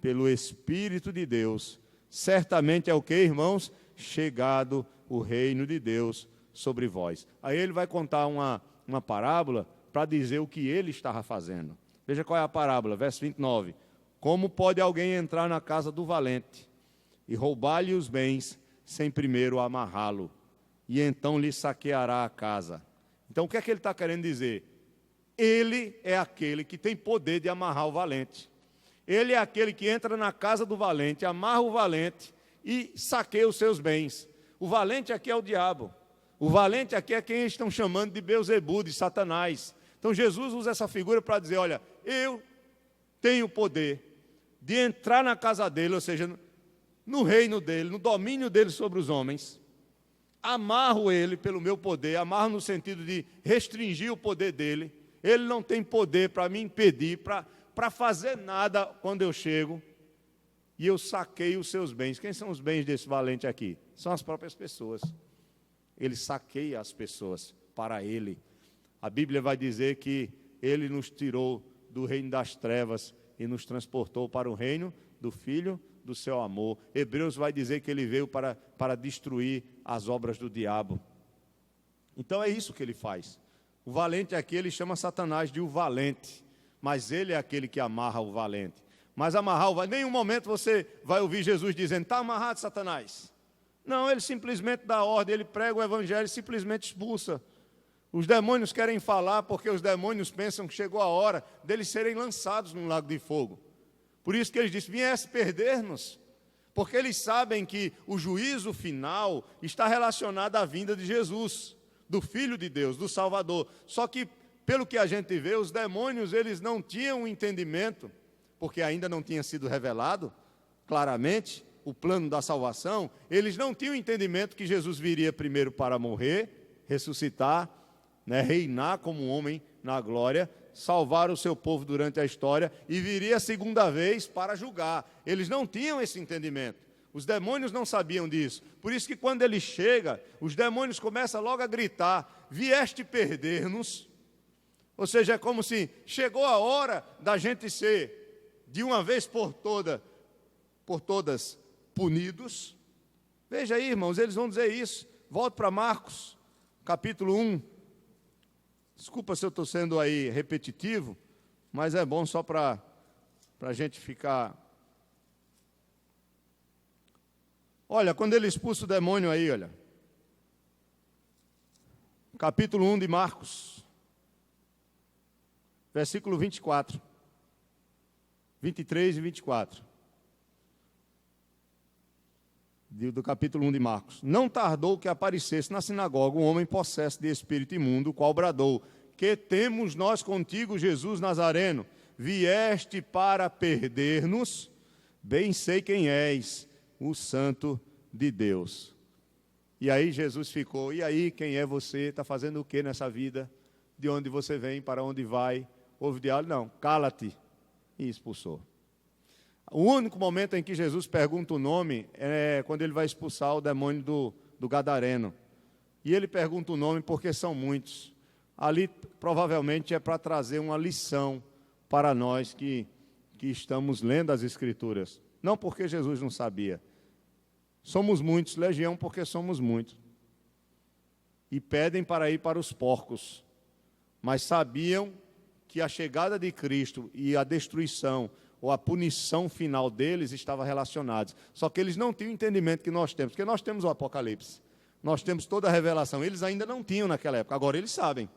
pelo Espírito de Deus, certamente é o que, irmãos? Chegado o reino de Deus sobre vós. Aí ele vai contar uma parábola para dizer o que ele estava fazendo. Veja qual é a parábola, verso 29. Como pode alguém entrar na casa do valente e roubar-lhe os bens sem primeiro amarrá-lo? E então lhe saqueará a casa. Então o que é que ele está querendo dizer? Ele é aquele que tem poder de amarrar o valente. Ele é aquele que entra na casa do valente, amarra o valente e saqueia os seus bens. O valente aqui é o diabo. O valente aqui é quem eles estão chamando de Beelzebu, de Satanás. Então Jesus usa essa figura para dizer, olha, eu tenho o poder de entrar na casa dele, ou seja, no reino dele, no domínio dele sobre os homens, amarro ele pelo meu poder, amarro no sentido de restringir o poder dele, ele não tem poder para me impedir, para fazer nada quando eu chego, e eu saqueio os seus bens. Quem são os bens desse valente aqui? São as próprias pessoas. Ele saqueia as pessoas para ele. A Bíblia vai dizer que ele nos tirou do reino das trevas e nos transportou para o reino do Filho do seu amor. Hebreus vai dizer que ele veio para destruir as obras do diabo. Então é isso que ele faz. O valente aqui, ele chama Satanás de o valente, mas ele é aquele que amarra o valente. Mas amarrar o valente, em nenhum momento você vai ouvir Jesus dizendo, está amarrado, Satanás. Não, ele simplesmente dá ordem, ele prega o evangelho e simplesmente expulsa. Os demônios querem falar porque os demônios pensam que chegou a hora deles serem lançados num lago de fogo. Por isso que eles dizem, viesse perder-nos. Porque eles sabem que o juízo final está relacionado à vinda de Jesus, do Filho de Deus, do Salvador. Só que, pelo que a gente vê, os demônios, eles não tinham entendimento, porque ainda não tinha sido revelado claramente o plano da salvação. Eles não tinham entendimento que Jesus viria primeiro para morrer, ressuscitar, reinar como um homem na glória, salvar o seu povo durante a história e viria a segunda vez para julgar. Eles não tinham esse entendimento. Os demônios não sabiam disso. Por isso que quando ele chega, os demônios começam logo a gritar, vieste perder-nos. Ou seja, é como se chegou a hora da gente ser, de uma vez por todas, punidos. Veja aí, irmãos, eles vão dizer isso. Volto para Marcos, capítulo 1. Desculpa se eu estou sendo aí repetitivo, mas é bom só para a gente ficar... Olha, quando ele expulsa o demônio aí, olha. Capítulo 1 de Marcos, versículo 24. 23 e 24. Do capítulo 1 de Marcos. Não tardou que aparecesse na sinagoga um homem possesso de espírito imundo, o qual bradou, que temos nós contigo, Jesus Nazareno? Vieste para perder-nos? Bem sei quem és, o Santo de Deus. E aí Jesus ficou, e aí quem é você? Está fazendo o que nessa vida? De onde você vem, para onde vai? Ouve diálogo? Não, cala-te. E expulsou. O único momento em que Jesus pergunta o nome é quando ele vai expulsar o demônio do Gadareno. E ele pergunta o nome porque são muitos. Ali provavelmente é para trazer uma lição para nós que estamos lendo as Escrituras. Não porque Jesus não sabia. Somos muitos, legião porque somos muitos. E pedem para ir para os porcos. Mas sabiam que a chegada de Cristo e a destruição ou a punição final deles estava relacionados. Só que eles não tinham o entendimento que nós temos, porque nós temos o Apocalipse, nós temos toda a revelação, eles ainda não tinham naquela época, agora eles sabem.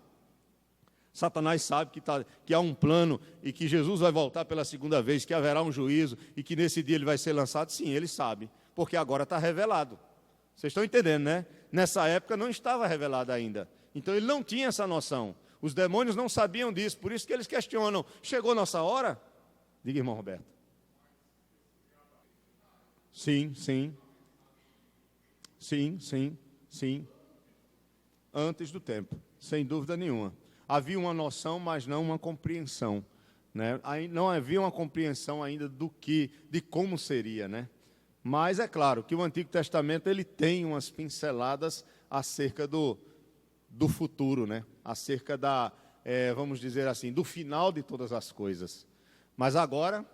Satanás sabe que há um plano e que Jesus vai voltar pela segunda vez, que haverá um juízo e que nesse dia ele vai ser lançado. Sim, ele sabe, porque agora está revelado. Vocês estão entendendo, né? Nessa época não estava revelado ainda, então ele não tinha essa noção. Os demônios não sabiam disso, por isso que eles questionam: chegou nossa hora? Diga, irmão Roberto. Sim, sim. Sim, sim, sim. Antes do tempo, sem dúvida nenhuma. Havia uma noção, mas não uma compreensão, né? Não havia uma compreensão ainda de como seria, né? Mas é claro que o Antigo Testamento ele tem umas pinceladas acerca do futuro, né? Acerca vamos dizer assim, do final de todas as coisas. Mas agora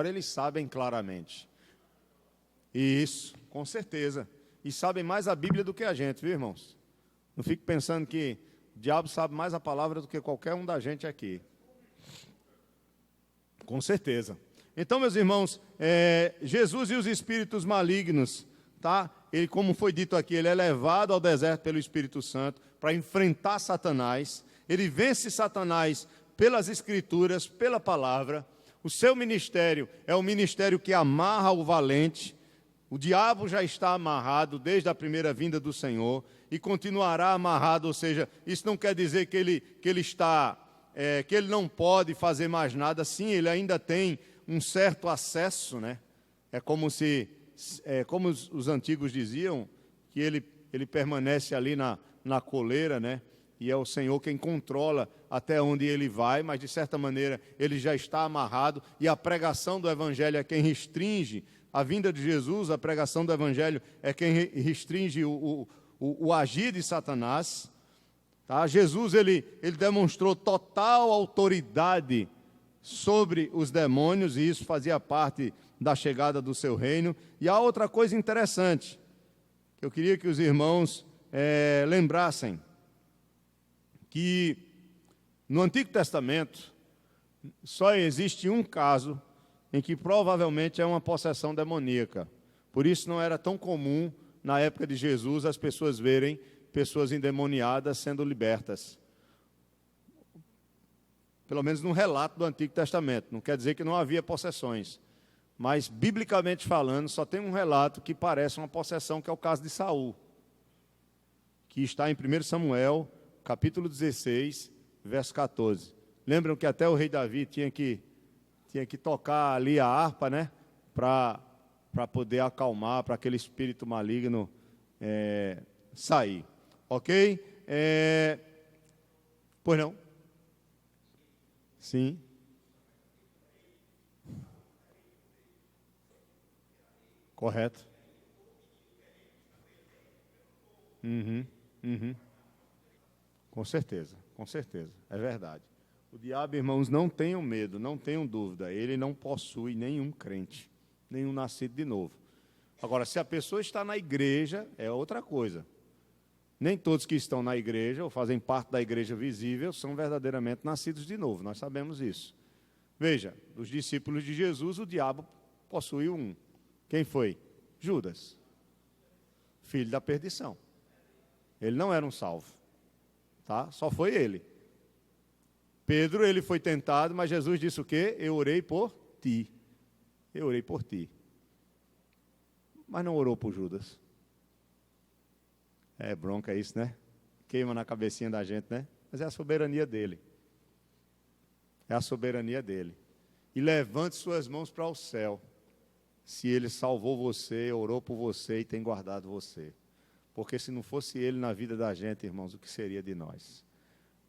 eles sabem claramente. Isso, com certeza. E sabem mais a Bíblia do que a gente, viu, irmãos? Não fique pensando que o diabo sabe mais a palavra do que qualquer um da gente aqui. Com certeza. Então, meus irmãos, Jesus e os espíritos malignos, tá? Ele, como foi dito aqui, ele é levado ao deserto pelo Espírito Santo para enfrentar Satanás. Ele vence Satanás pelas Escrituras, pela palavra. O seu ministério é o ministério que amarra o valente. O diabo já está amarrado desde a primeira vinda do Senhor e continuará amarrado, ou seja, isso não quer dizer que ele não pode fazer mais nada. Sim, ele ainda tem um certo acesso, né? É como os antigos diziam, que ele permanece ali na coleira, né? E é o Senhor quem controla até onde ele vai, mas de certa maneira ele já está amarrado, e a pregação do Evangelho é quem restringe a vinda de Jesus. A pregação do Evangelho é quem restringe o agir de Satanás. Tá? Jesus ele demonstrou total autoridade sobre os demônios, e isso fazia parte da chegada do seu reino. E há outra coisa interessante, que eu queria que os irmãos lembrassem, que no Antigo Testamento só existe um caso em que provavelmente é uma possessão demoníaca. Por isso não era tão comum, na época de Jesus, as pessoas verem pessoas endemoniadas sendo libertas. Pelo menos no relato do Antigo Testamento. Não quer dizer que não havia possessões, mas, biblicamente falando, só tem um relato que parece uma possessão, que é o caso de Saul, que está em 1 Samuel, capítulo 16, verso 14. Lembram que até o rei Davi tinha que tocar ali a harpa, né? Para poder acalmar, para aquele espírito maligno sair. Ok? Pois não? Sim. Correto. Com certeza, é verdade. O diabo, irmãos, não tenham medo, não tenham dúvida, ele não possui nenhum crente, nenhum nascido de novo. Agora, se a pessoa está na igreja, é outra coisa. Nem todos que estão na igreja, ou fazem parte da igreja visível, são verdadeiramente nascidos de novo, nós sabemos isso. Veja, dos discípulos de Jesus, o diabo possuiu um. Quem foi? Judas, filho da perdição. Ele não era um salvo, tá? Só foi ele. Pedro, ele foi tentado, mas Jesus disse o quê? Eu orei por ti. Eu orei por ti. Mas não orou por Judas. É bronca isso, né? Queima na cabecinha da gente, né? Mas é a soberania dele. É a soberania dele. E levante suas mãos para o céu, se ele salvou você, orou por você e tem guardado você. Porque se não fosse ele na vida da gente, irmãos, o que seria de nós?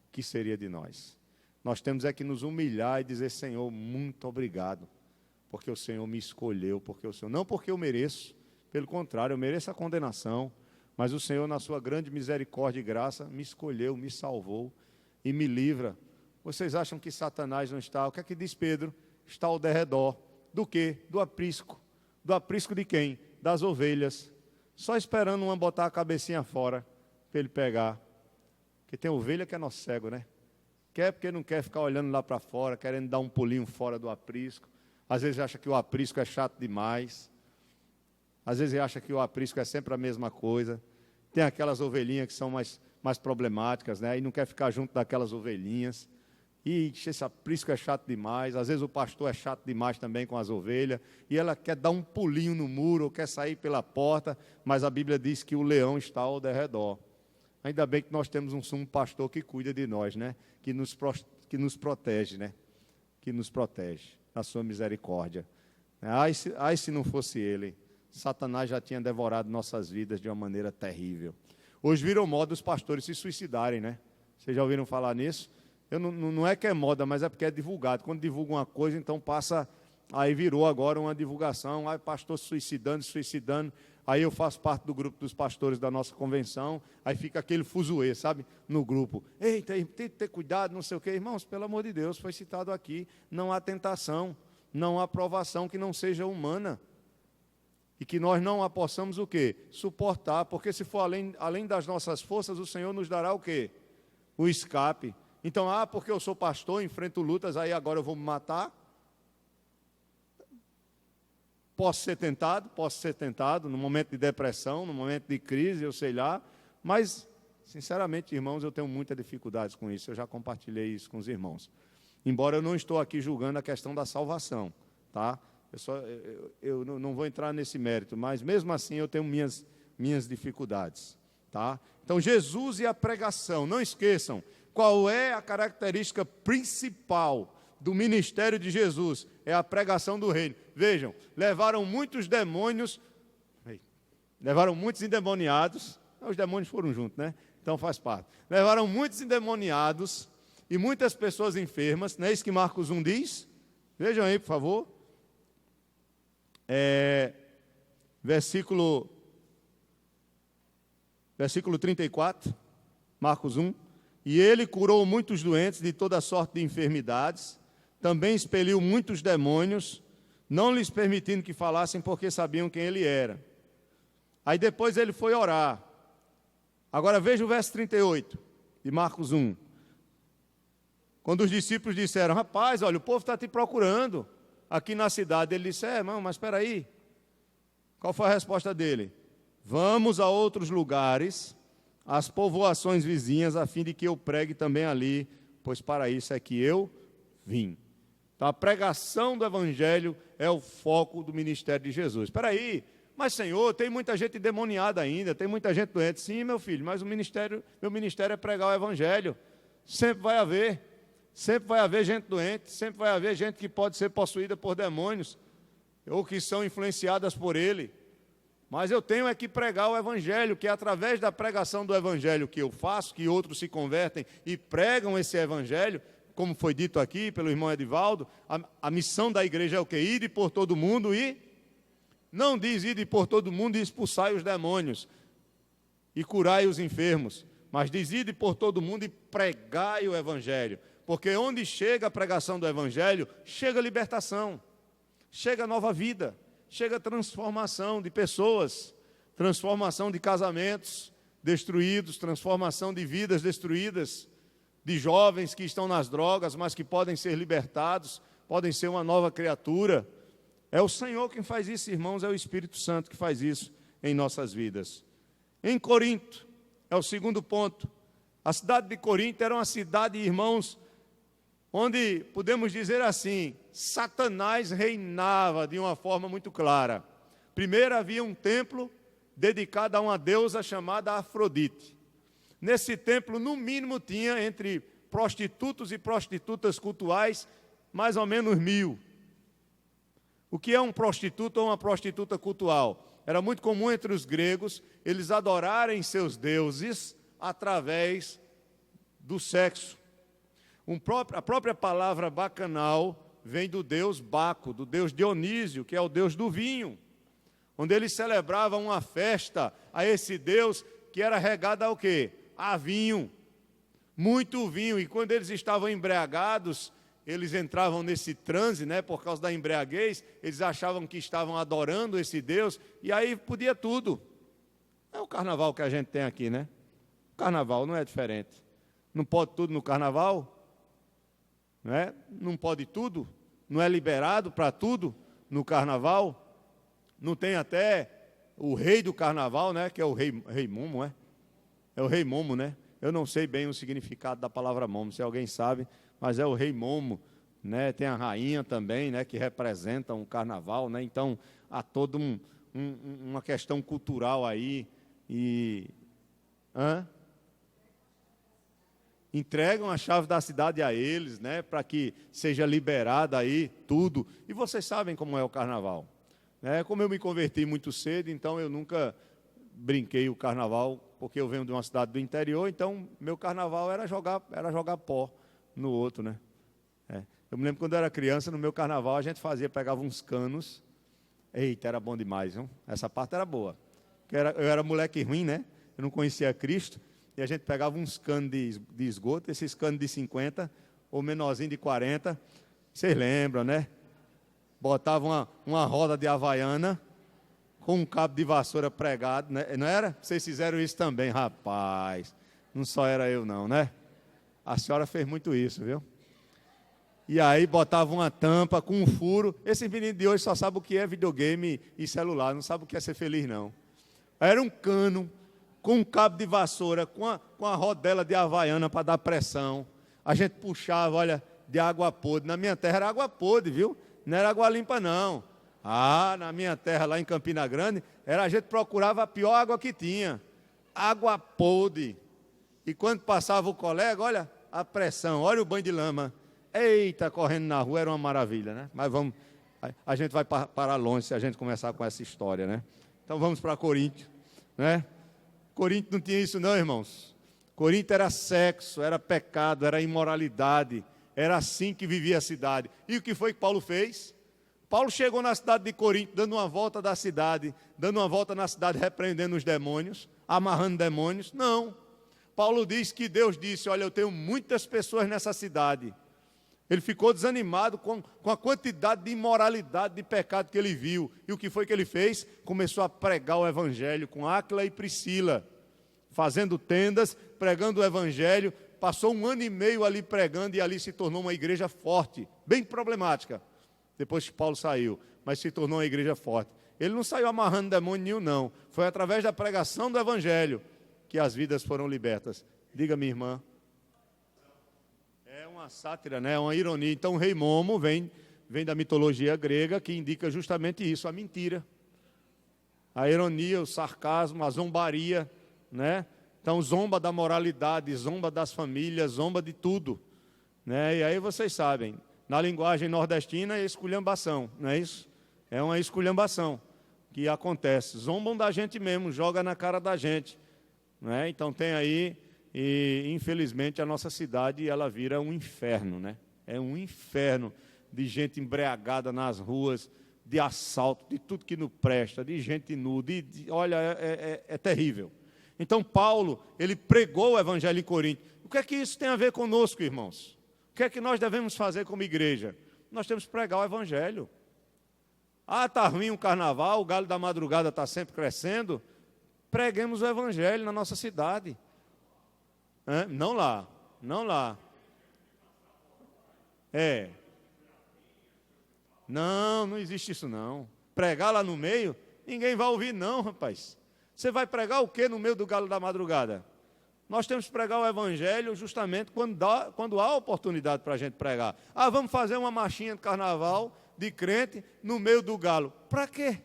O que seria de nós? Nós temos que nos humilhar e dizer: Senhor, muito obrigado, porque o Senhor me escolheu, porque o Senhor, não porque eu mereço, pelo contrário, eu mereço a condenação, mas o Senhor, na sua grande misericórdia e graça, me escolheu, me salvou e me livra. Vocês acham que Satanás não está? O que é que diz Pedro? Está ao derredor. Do quê? Do aprisco. Do aprisco de quem? Das ovelhas. Só esperando uma botar a cabecinha fora, para ele pegar. Porque tem ovelha que é nosso cego, né? Quer porque não quer ficar olhando lá para fora, querendo dar um pulinho fora do aprisco. Às vezes acha que o aprisco é chato demais. Às vezes acha que o aprisco é sempre a mesma coisa. Tem aquelas ovelhinhas que são mais problemáticas, né? E não quer ficar junto daquelas ovelhinhas. E esse aprisco é chato demais. Às vezes o pastor é chato demais também com as ovelhas. E ela quer dar um pulinho no muro, ou quer sair pela porta. Mas a Bíblia diz que o leão está ao derredor. Ainda bem que nós temos um sumo pastor que cuida de nós, né? Que nos protege, né? Que nos protege, na sua misericórdia. Ai, se não fosse ele, Satanás já tinha devorado nossas vidas de uma maneira terrível. Hoje virou moda os pastores se suicidarem, né? Vocês já ouviram falar nisso? Não é que é moda, mas é porque é divulgado. Quando divulga uma coisa, então passa... Aí virou agora uma divulgação, pastor se suicidando. Aí eu faço parte do grupo dos pastores da nossa convenção, aí fica aquele fuzuê, sabe, no grupo. Eita, tem que ter cuidado, não sei o quê. Irmãos, pelo amor de Deus, foi citado aqui, não há tentação, não há provação que não seja humana. E que nós não a possamos o quê? Suportar, porque se for além das nossas forças, o Senhor nos dará o quê? O escape. Então, porque eu sou pastor, enfrento lutas, aí agora eu vou me matar? Posso ser tentado, no momento de depressão, no momento de crise, eu sei lá, mas, sinceramente, irmãos, eu tenho muitas dificuldades com isso, eu já compartilhei isso com os irmãos. Embora eu não estou aqui julgando a questão da salvação, tá? Eu não vou entrar nesse mérito, mas mesmo assim eu tenho minhas dificuldades, tá? Então, Jesus e a pregação, não esqueçam, qual é a característica principal do ministério de Jesus? É a pregação do reino. Vejam, levaram muitos demônios, levaram muitos endemoniados, os demônios foram juntos, né? Então faz parte. Levaram muitos endemoniados e muitas pessoas enfermas, não é isso que Marcos 1 diz? Vejam aí, por favor. Versículo 34, Marcos 1. E ele curou muitos doentes de toda sorte de enfermidades, também expeliu muitos demônios, não lhes permitindo que falassem, porque sabiam quem ele era. Aí depois ele foi orar. Agora veja o verso 38 de Marcos 1. Quando os discípulos disseram, rapaz, olha, o povo está te procurando aqui na cidade. Ele disse, irmão, mas espera aí. Qual foi a resposta dele? Vamos a outros lugares, às povoações vizinhas, a fim de que eu pregue também ali, pois para isso é que eu vim. Então, a pregação do Evangelho é o foco do ministério de Jesus. Espera aí, mas Senhor, tem muita gente endemoniada ainda, tem muita gente doente. Sim, meu filho, mas meu ministério é pregar o Evangelho. Sempre vai haver gente doente, sempre vai haver gente que pode ser possuída por demônios, ou que são influenciadas por ele. Mas eu tenho que pregar o Evangelho, que é através da pregação do Evangelho que eu faço, que outros se convertem e pregam esse Evangelho, como foi dito aqui pelo irmão Edivaldo, a missão da igreja é o quê? Ide por todo mundo e... Não diz ide por todo mundo e expulsai os demônios e curai os enfermos, mas diz ide por todo mundo e pregai o Evangelho. Porque onde chega a pregação do Evangelho, chega a libertação, chega a nova vida, chega a transformação de pessoas, transformação de casamentos destruídos, transformação de vidas destruídas, de jovens que estão nas drogas, mas que podem ser libertados, podem ser uma nova criatura. É o Senhor quem faz isso, irmãos, é o Espírito Santo que faz isso em nossas vidas. Em Corinto, é o segundo ponto. A cidade de Corinto era uma cidade, irmãos, onde, podemos dizer assim, Satanás reinava de uma forma muito clara. Primeiro havia um templo dedicado a uma deusa chamada Afrodite. Nesse templo, no mínimo, tinha entre prostitutos e prostitutas cultuais, mais ou menos 1000. O que é um prostituto ou uma prostituta cultual? Era muito comum entre os gregos eles adorarem seus deuses através do sexo. A própria palavra bacanal vem do deus Baco, do deus Dionísio, que é o deus do vinho, onde eles celebravam uma festa a esse deus que era regada ao quê? A vinho, muito vinho, e quando eles estavam embriagados, eles entravam nesse transe, né, por causa da embriaguez, eles achavam que estavam adorando esse Deus, e aí podia tudo. É o carnaval que a gente tem aqui, né? O carnaval não é diferente. Não pode tudo no carnaval, né? Não pode tudo, não é liberado para tudo no carnaval. Não tem até o rei do carnaval, né, que é o rei Momo, é? É o rei Momo, né? Eu não sei bem o significado da palavra Momo, se alguém sabe, mas é o rei Momo, né? Tem a rainha também, né, que representa um carnaval, né? Então, há toda uma questão cultural aí. entregam a chave da cidade a eles, né, para que seja liberada aí tudo. E vocês sabem como é o carnaval. Né? Como eu me converti muito cedo, então eu nunca brinquei o carnaval, porque eu venho de uma cidade do interior, então meu carnaval era jogar pó no outro, né? Eu me lembro quando eu era criança, no meu carnaval, a gente pegava uns canos. Eita, era bom demais, não? Essa parte era boa. Eu era moleque ruim, né? Eu não conhecia Cristo. E a gente pegava uns canos de esgoto, esses canos de 50, ou menorzinho de 40. Vocês lembram, né? Botava uma roda de havaiana com um cabo de vassoura pregado, né? Não era? Vocês fizeram isso também, rapaz. Não só era eu, não, né? A senhora fez muito isso, viu? E aí botava uma tampa com um furo. Esses meninos de hoje só sabem o que é videogame e celular, não sabem o que é ser feliz, não. Era um cano com um cabo de vassoura, com a rodela de havaiana para dar pressão. A gente puxava, olha, de água podre. Na minha terra era água podre, viu? Não era água limpa, não. Na minha terra, lá em Campina Grande, a gente procurava a pior água que tinha. Água podre. E quando passava o colega, olha a pressão, olha o banho de lama. Eita, correndo na rua era uma maravilha, né? Mas a gente vai parar longe se a gente começar com essa história, né? Então vamos para Corinto, né? Corinto não tinha isso não, irmãos. Corinto era sexo, era pecado, era imoralidade. Era assim que vivia a cidade. E o que foi que Paulo fez? Paulo chegou na cidade de Corinto, dando uma volta da cidade, dando uma volta na cidade, repreendendo os demônios, amarrando demônios. Não. Paulo diz que Deus disse, olha, eu tenho muitas pessoas nessa cidade. Ele ficou desanimado com a quantidade de imoralidade, de pecado que ele viu. E o que foi que ele fez? Começou a pregar o evangelho com Áquila e Priscila, fazendo tendas, pregando o evangelho. Passou 1 ano e meio ali pregando e ali se tornou uma igreja forte, bem problemática, depois que Paulo saiu, mas se tornou uma igreja forte. Ele não saiu amarrando demônio nenhum, não. Foi através da pregação do evangelho que as vidas foram libertas. Diga, minha irmã. É uma sátira, né? É uma ironia. Então, o rei Momo vem da mitologia grega, que indica justamente isso, a mentira. A ironia, o sarcasmo, a zombaria, né? Então, zomba da moralidade, zomba das famílias, zomba de tudo, né? E aí vocês sabem, na linguagem nordestina é esculhambação, não é isso? É uma esculhambação que acontece. Zombam da gente mesmo, joga na cara da gente, né? Então, tem aí... E, infelizmente, a nossa cidade, ela vira um inferno, né? É um inferno de gente embriagada nas ruas, de assalto, de tudo que não presta, de gente nua, olha, é terrível. Então, Paulo, ele pregou o evangelho em Corinto. O que é que isso tem a ver conosco, irmãos? O que é que nós devemos fazer como igreja? Nós temos que pregar o evangelho. Está ruim o carnaval, o galo da madrugada está sempre crescendo. Preguemos o evangelho na nossa cidade. Não lá. Não existe isso não. Pregar lá no meio, ninguém vai ouvir não, rapaz. Você vai pregar o quê no meio do galo da madrugada? Nós temos que pregar o evangelho justamente quando há oportunidade para a gente pregar. Vamos fazer uma marchinha de carnaval de crente no meio do galo. Para quê?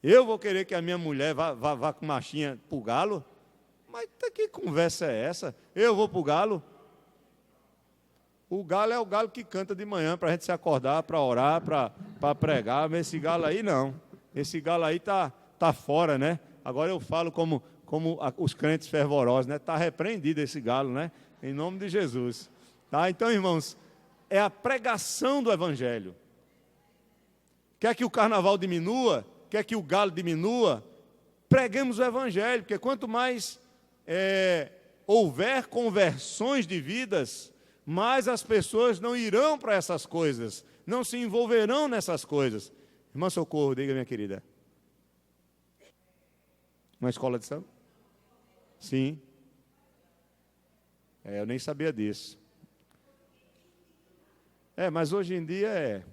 Eu vou querer que a minha mulher vá com marchinha para o galo? Mas que conversa é essa? Eu vou para o galo? O galo é o galo que canta de manhã para a gente se acordar, para orar, para pregar. Mas esse galo aí não. Esse galo aí tá fora, né? Agora eu falo como os crentes fervorosos, né? Está repreendido esse galo, né? Em nome de Jesus. Tá? Então, irmãos, é a pregação do evangelho. Quer que o carnaval diminua? Quer que o galo diminua? Preguemos o evangelho, porque quanto mais houver conversões de vidas, mais as pessoas não irão para essas coisas, não se envolverão nessas coisas. Irmã Socorro, diga, minha querida. Uma escola de samba? Sim. Eu nem sabia disso. Mas hoje em dia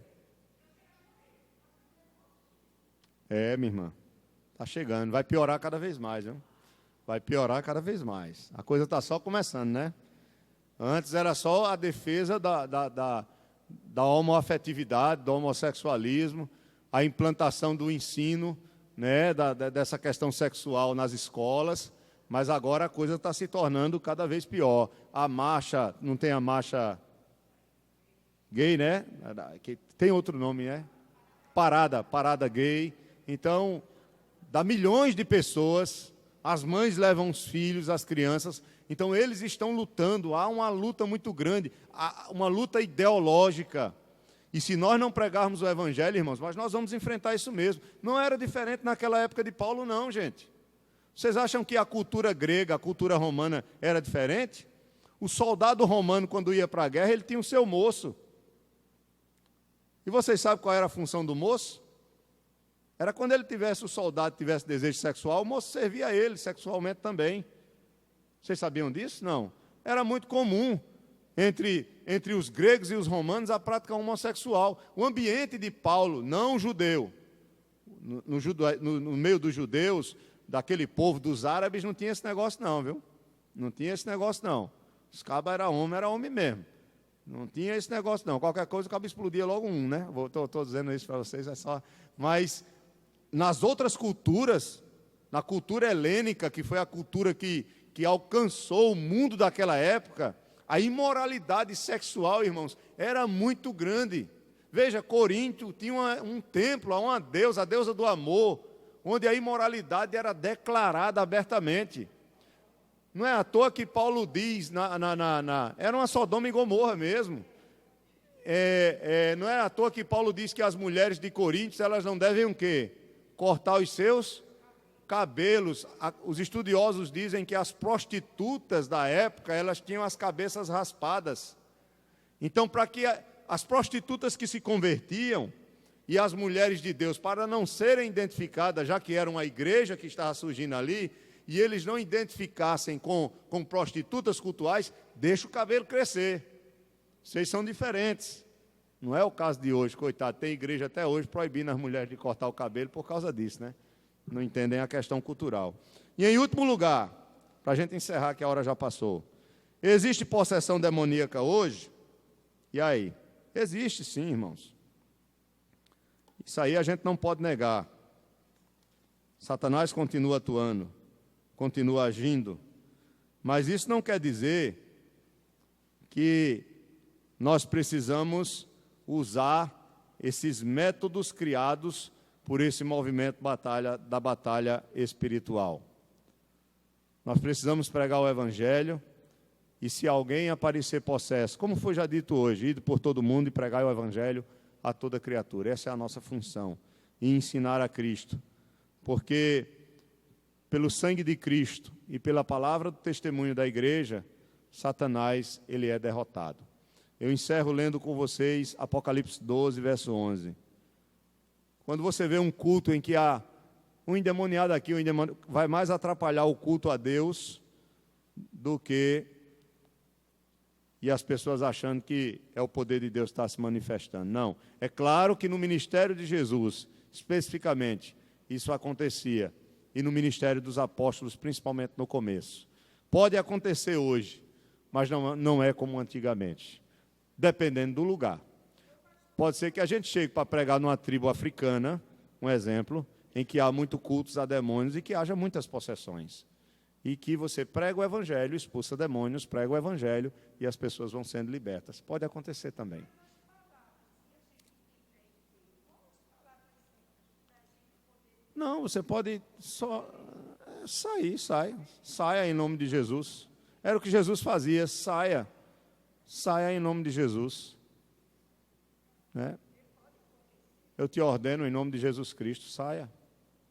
minha irmã. Está chegando, vai piorar cada vez mais, viu? Vai piorar cada vez mais. A coisa está só começando, né? Antes era só a defesa da homoafetividade, do homossexualismo, a implantação do ensino, né, dessa questão sexual nas escolas, Mas agora a coisa está se tornando cada vez pior. A marcha, não tem a marcha gay, né? Tem outro nome, né? Parada gay. Então, dá milhões de pessoas, as mães levam os filhos, as crianças. Então, eles estão lutando, há uma luta muito grande, há uma luta ideológica. E se nós não pregarmos o Evangelho, irmãos, mas nós vamos enfrentar isso mesmo. Não era diferente naquela época de Paulo, não, gente. Vocês acham que a cultura grega, a cultura romana era diferente? O soldado romano, quando ia para a guerra, ele tinha o seu moço. E vocês sabem qual era a função do moço? Era quando o soldado tivesse desejo sexual, o moço servia a ele sexualmente também. Vocês sabiam disso? Não. Era muito comum entre os gregos e os romanos a prática homossexual. O ambiente de Paulo, não judeu, no meio dos judeus, daquele povo dos árabes, não tinha esse negócio não, viu? Não tinha esse negócio não. Os cabas era homem mesmo. Não tinha esse negócio não. Qualquer coisa o cabo explodia logo um, né? Estou dizendo isso para vocês, é só... Mas nas outras culturas, na cultura helênica, que foi a cultura que alcançou o mundo daquela época, a imoralidade sexual, irmãos, era muito grande. Veja, Corinto tinha um templo, uma deusa, a deusa do amor, onde a imoralidade era declarada abertamente. Não é à toa que Paulo diz, era uma Sodoma e Gomorra mesmo. Não é à toa que Paulo diz que as mulheres de Corinto, elas não devem o quê? Cortar os seus cabelos. Os estudiosos dizem que as prostitutas da época, elas tinham as cabeças raspadas. Então, para que as prostitutas que se convertiam, e as mulheres de Deus, para não serem identificadas, já que era uma igreja que estava surgindo ali, e eles não identificassem com prostitutas cultuais, deixa o cabelo crescer. Vocês são diferentes. Não é o caso de hoje, coitado. Tem igreja até hoje proibindo as mulheres de cortar o cabelo por causa disso, né? Não entendem a questão cultural. E em último lugar, para a gente encerrar que a hora já passou, existe possessão demoníaca hoje? E aí? Existe sim, irmãos. Isso aí a gente não pode negar. Satanás continua atuando, continua agindo, mas isso não quer dizer que nós precisamos usar esses métodos criados por esse movimento da batalha espiritual. Nós precisamos pregar o Evangelho, e se alguém aparecer possesso, como foi já dito hoje, ir por todo mundo e pregar o Evangelho a toda criatura. Essa é a nossa função, e ensinar a Cristo, porque pelo sangue de Cristo e pela palavra do testemunho da igreja, Satanás, ele é derrotado. Eu encerro lendo com vocês Apocalipse 12, verso 11. Quando você vê um culto em que há um endemoniado aqui, vai mais atrapalhar o culto a Deus do que... E as pessoas achando que é o poder de Deus que está se manifestando. Não. É claro que no ministério de Jesus, especificamente, isso acontecia. E no ministério dos apóstolos, principalmente no começo. Pode acontecer hoje, mas não é como antigamente. Dependendo do lugar. Pode ser que a gente chegue para pregar numa tribo africana, um exemplo, em que há muito cultos a demônios e que haja muitas possessões. E que você prega o Evangelho, expulsa demônios, prega o Evangelho e as pessoas vão sendo libertas. Pode acontecer também. Não, você pode só saia em nome de Jesus. Era o que Jesus fazia, saia em nome de Jesus. Né? Eu te ordeno em nome de Jesus Cristo, saia.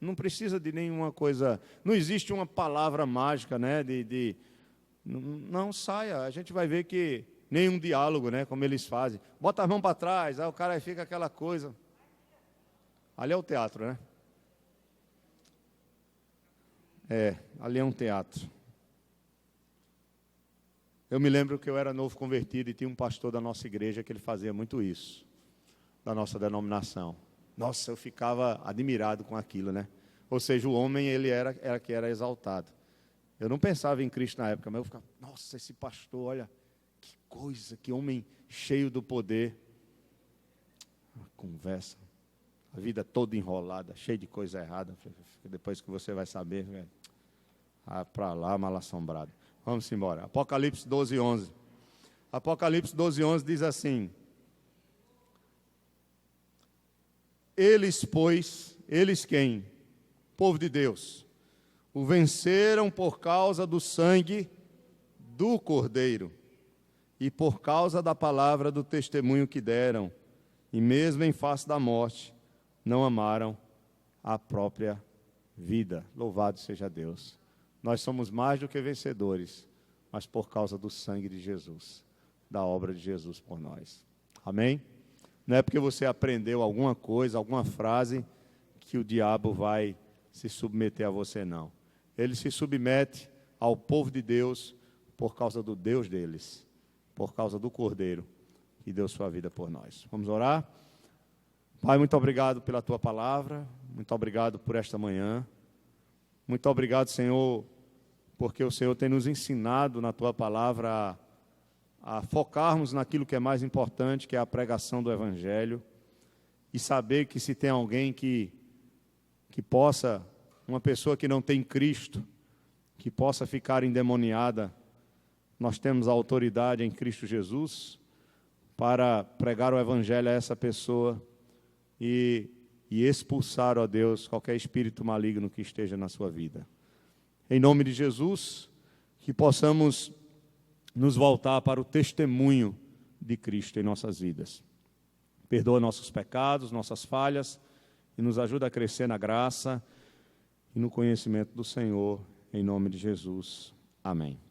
Não precisa de nenhuma coisa, não existe uma palavra mágica, né, não saia, a gente vai ver que nenhum diálogo, né, como eles fazem. Bota as mãos para trás, aí o cara fica aquela coisa. Ali é o teatro, né? Ali é um teatro. Eu me lembro que eu era novo convertido e tinha um pastor da nossa igreja que ele fazia muito isso, da nossa denominação. Nossa, eu ficava admirado com aquilo, né? Ou seja, o homem, ele era que era exaltado. Eu não pensava em Cristo na época, mas eu ficava, nossa, esse pastor, olha, que coisa, que homem cheio do poder. Uma conversa, a vida toda enrolada, cheia de coisa errada. Depois que você vai saber, velho. Para lá, mal assombrado. Vamos embora. Apocalipse 12, 11. Apocalipse 12, 11 diz assim: eles, pois, eles quem? Povo de Deus, o venceram por causa do sangue do Cordeiro e por causa da palavra do testemunho que deram, e mesmo em face da morte, não amaram a própria vida. Louvado seja Deus. Nós somos mais do que vencedores, mas por causa do sangue de Jesus, da obra de Jesus por nós. Amém? Não é porque você aprendeu alguma coisa, alguma frase, que o diabo vai se submeter a você, não. Ele se submete ao povo de Deus por causa do Deus deles, por causa do Cordeiro que deu sua vida por nós. Vamos orar? Pai, muito obrigado pela Tua palavra, muito obrigado por esta manhã. Muito obrigado, Senhor, porque o Senhor tem nos ensinado na Tua palavra a focarmos naquilo que é mais importante, que é a pregação do Evangelho, e saber que se tem alguém que possa, uma pessoa que não tem Cristo, que possa ficar endemoniada, nós temos a autoridade em Cristo Jesus para pregar o Evangelho a essa pessoa e expulsar, ó Deus, qualquer espírito maligno que esteja na sua vida. Em nome de Jesus, que possamos nos voltar para o testemunho de Cristo em nossas vidas. Perdoa nossos pecados, nossas falhas, e nos ajuda a crescer na graça e no conhecimento do Senhor, em nome de Jesus. Amém.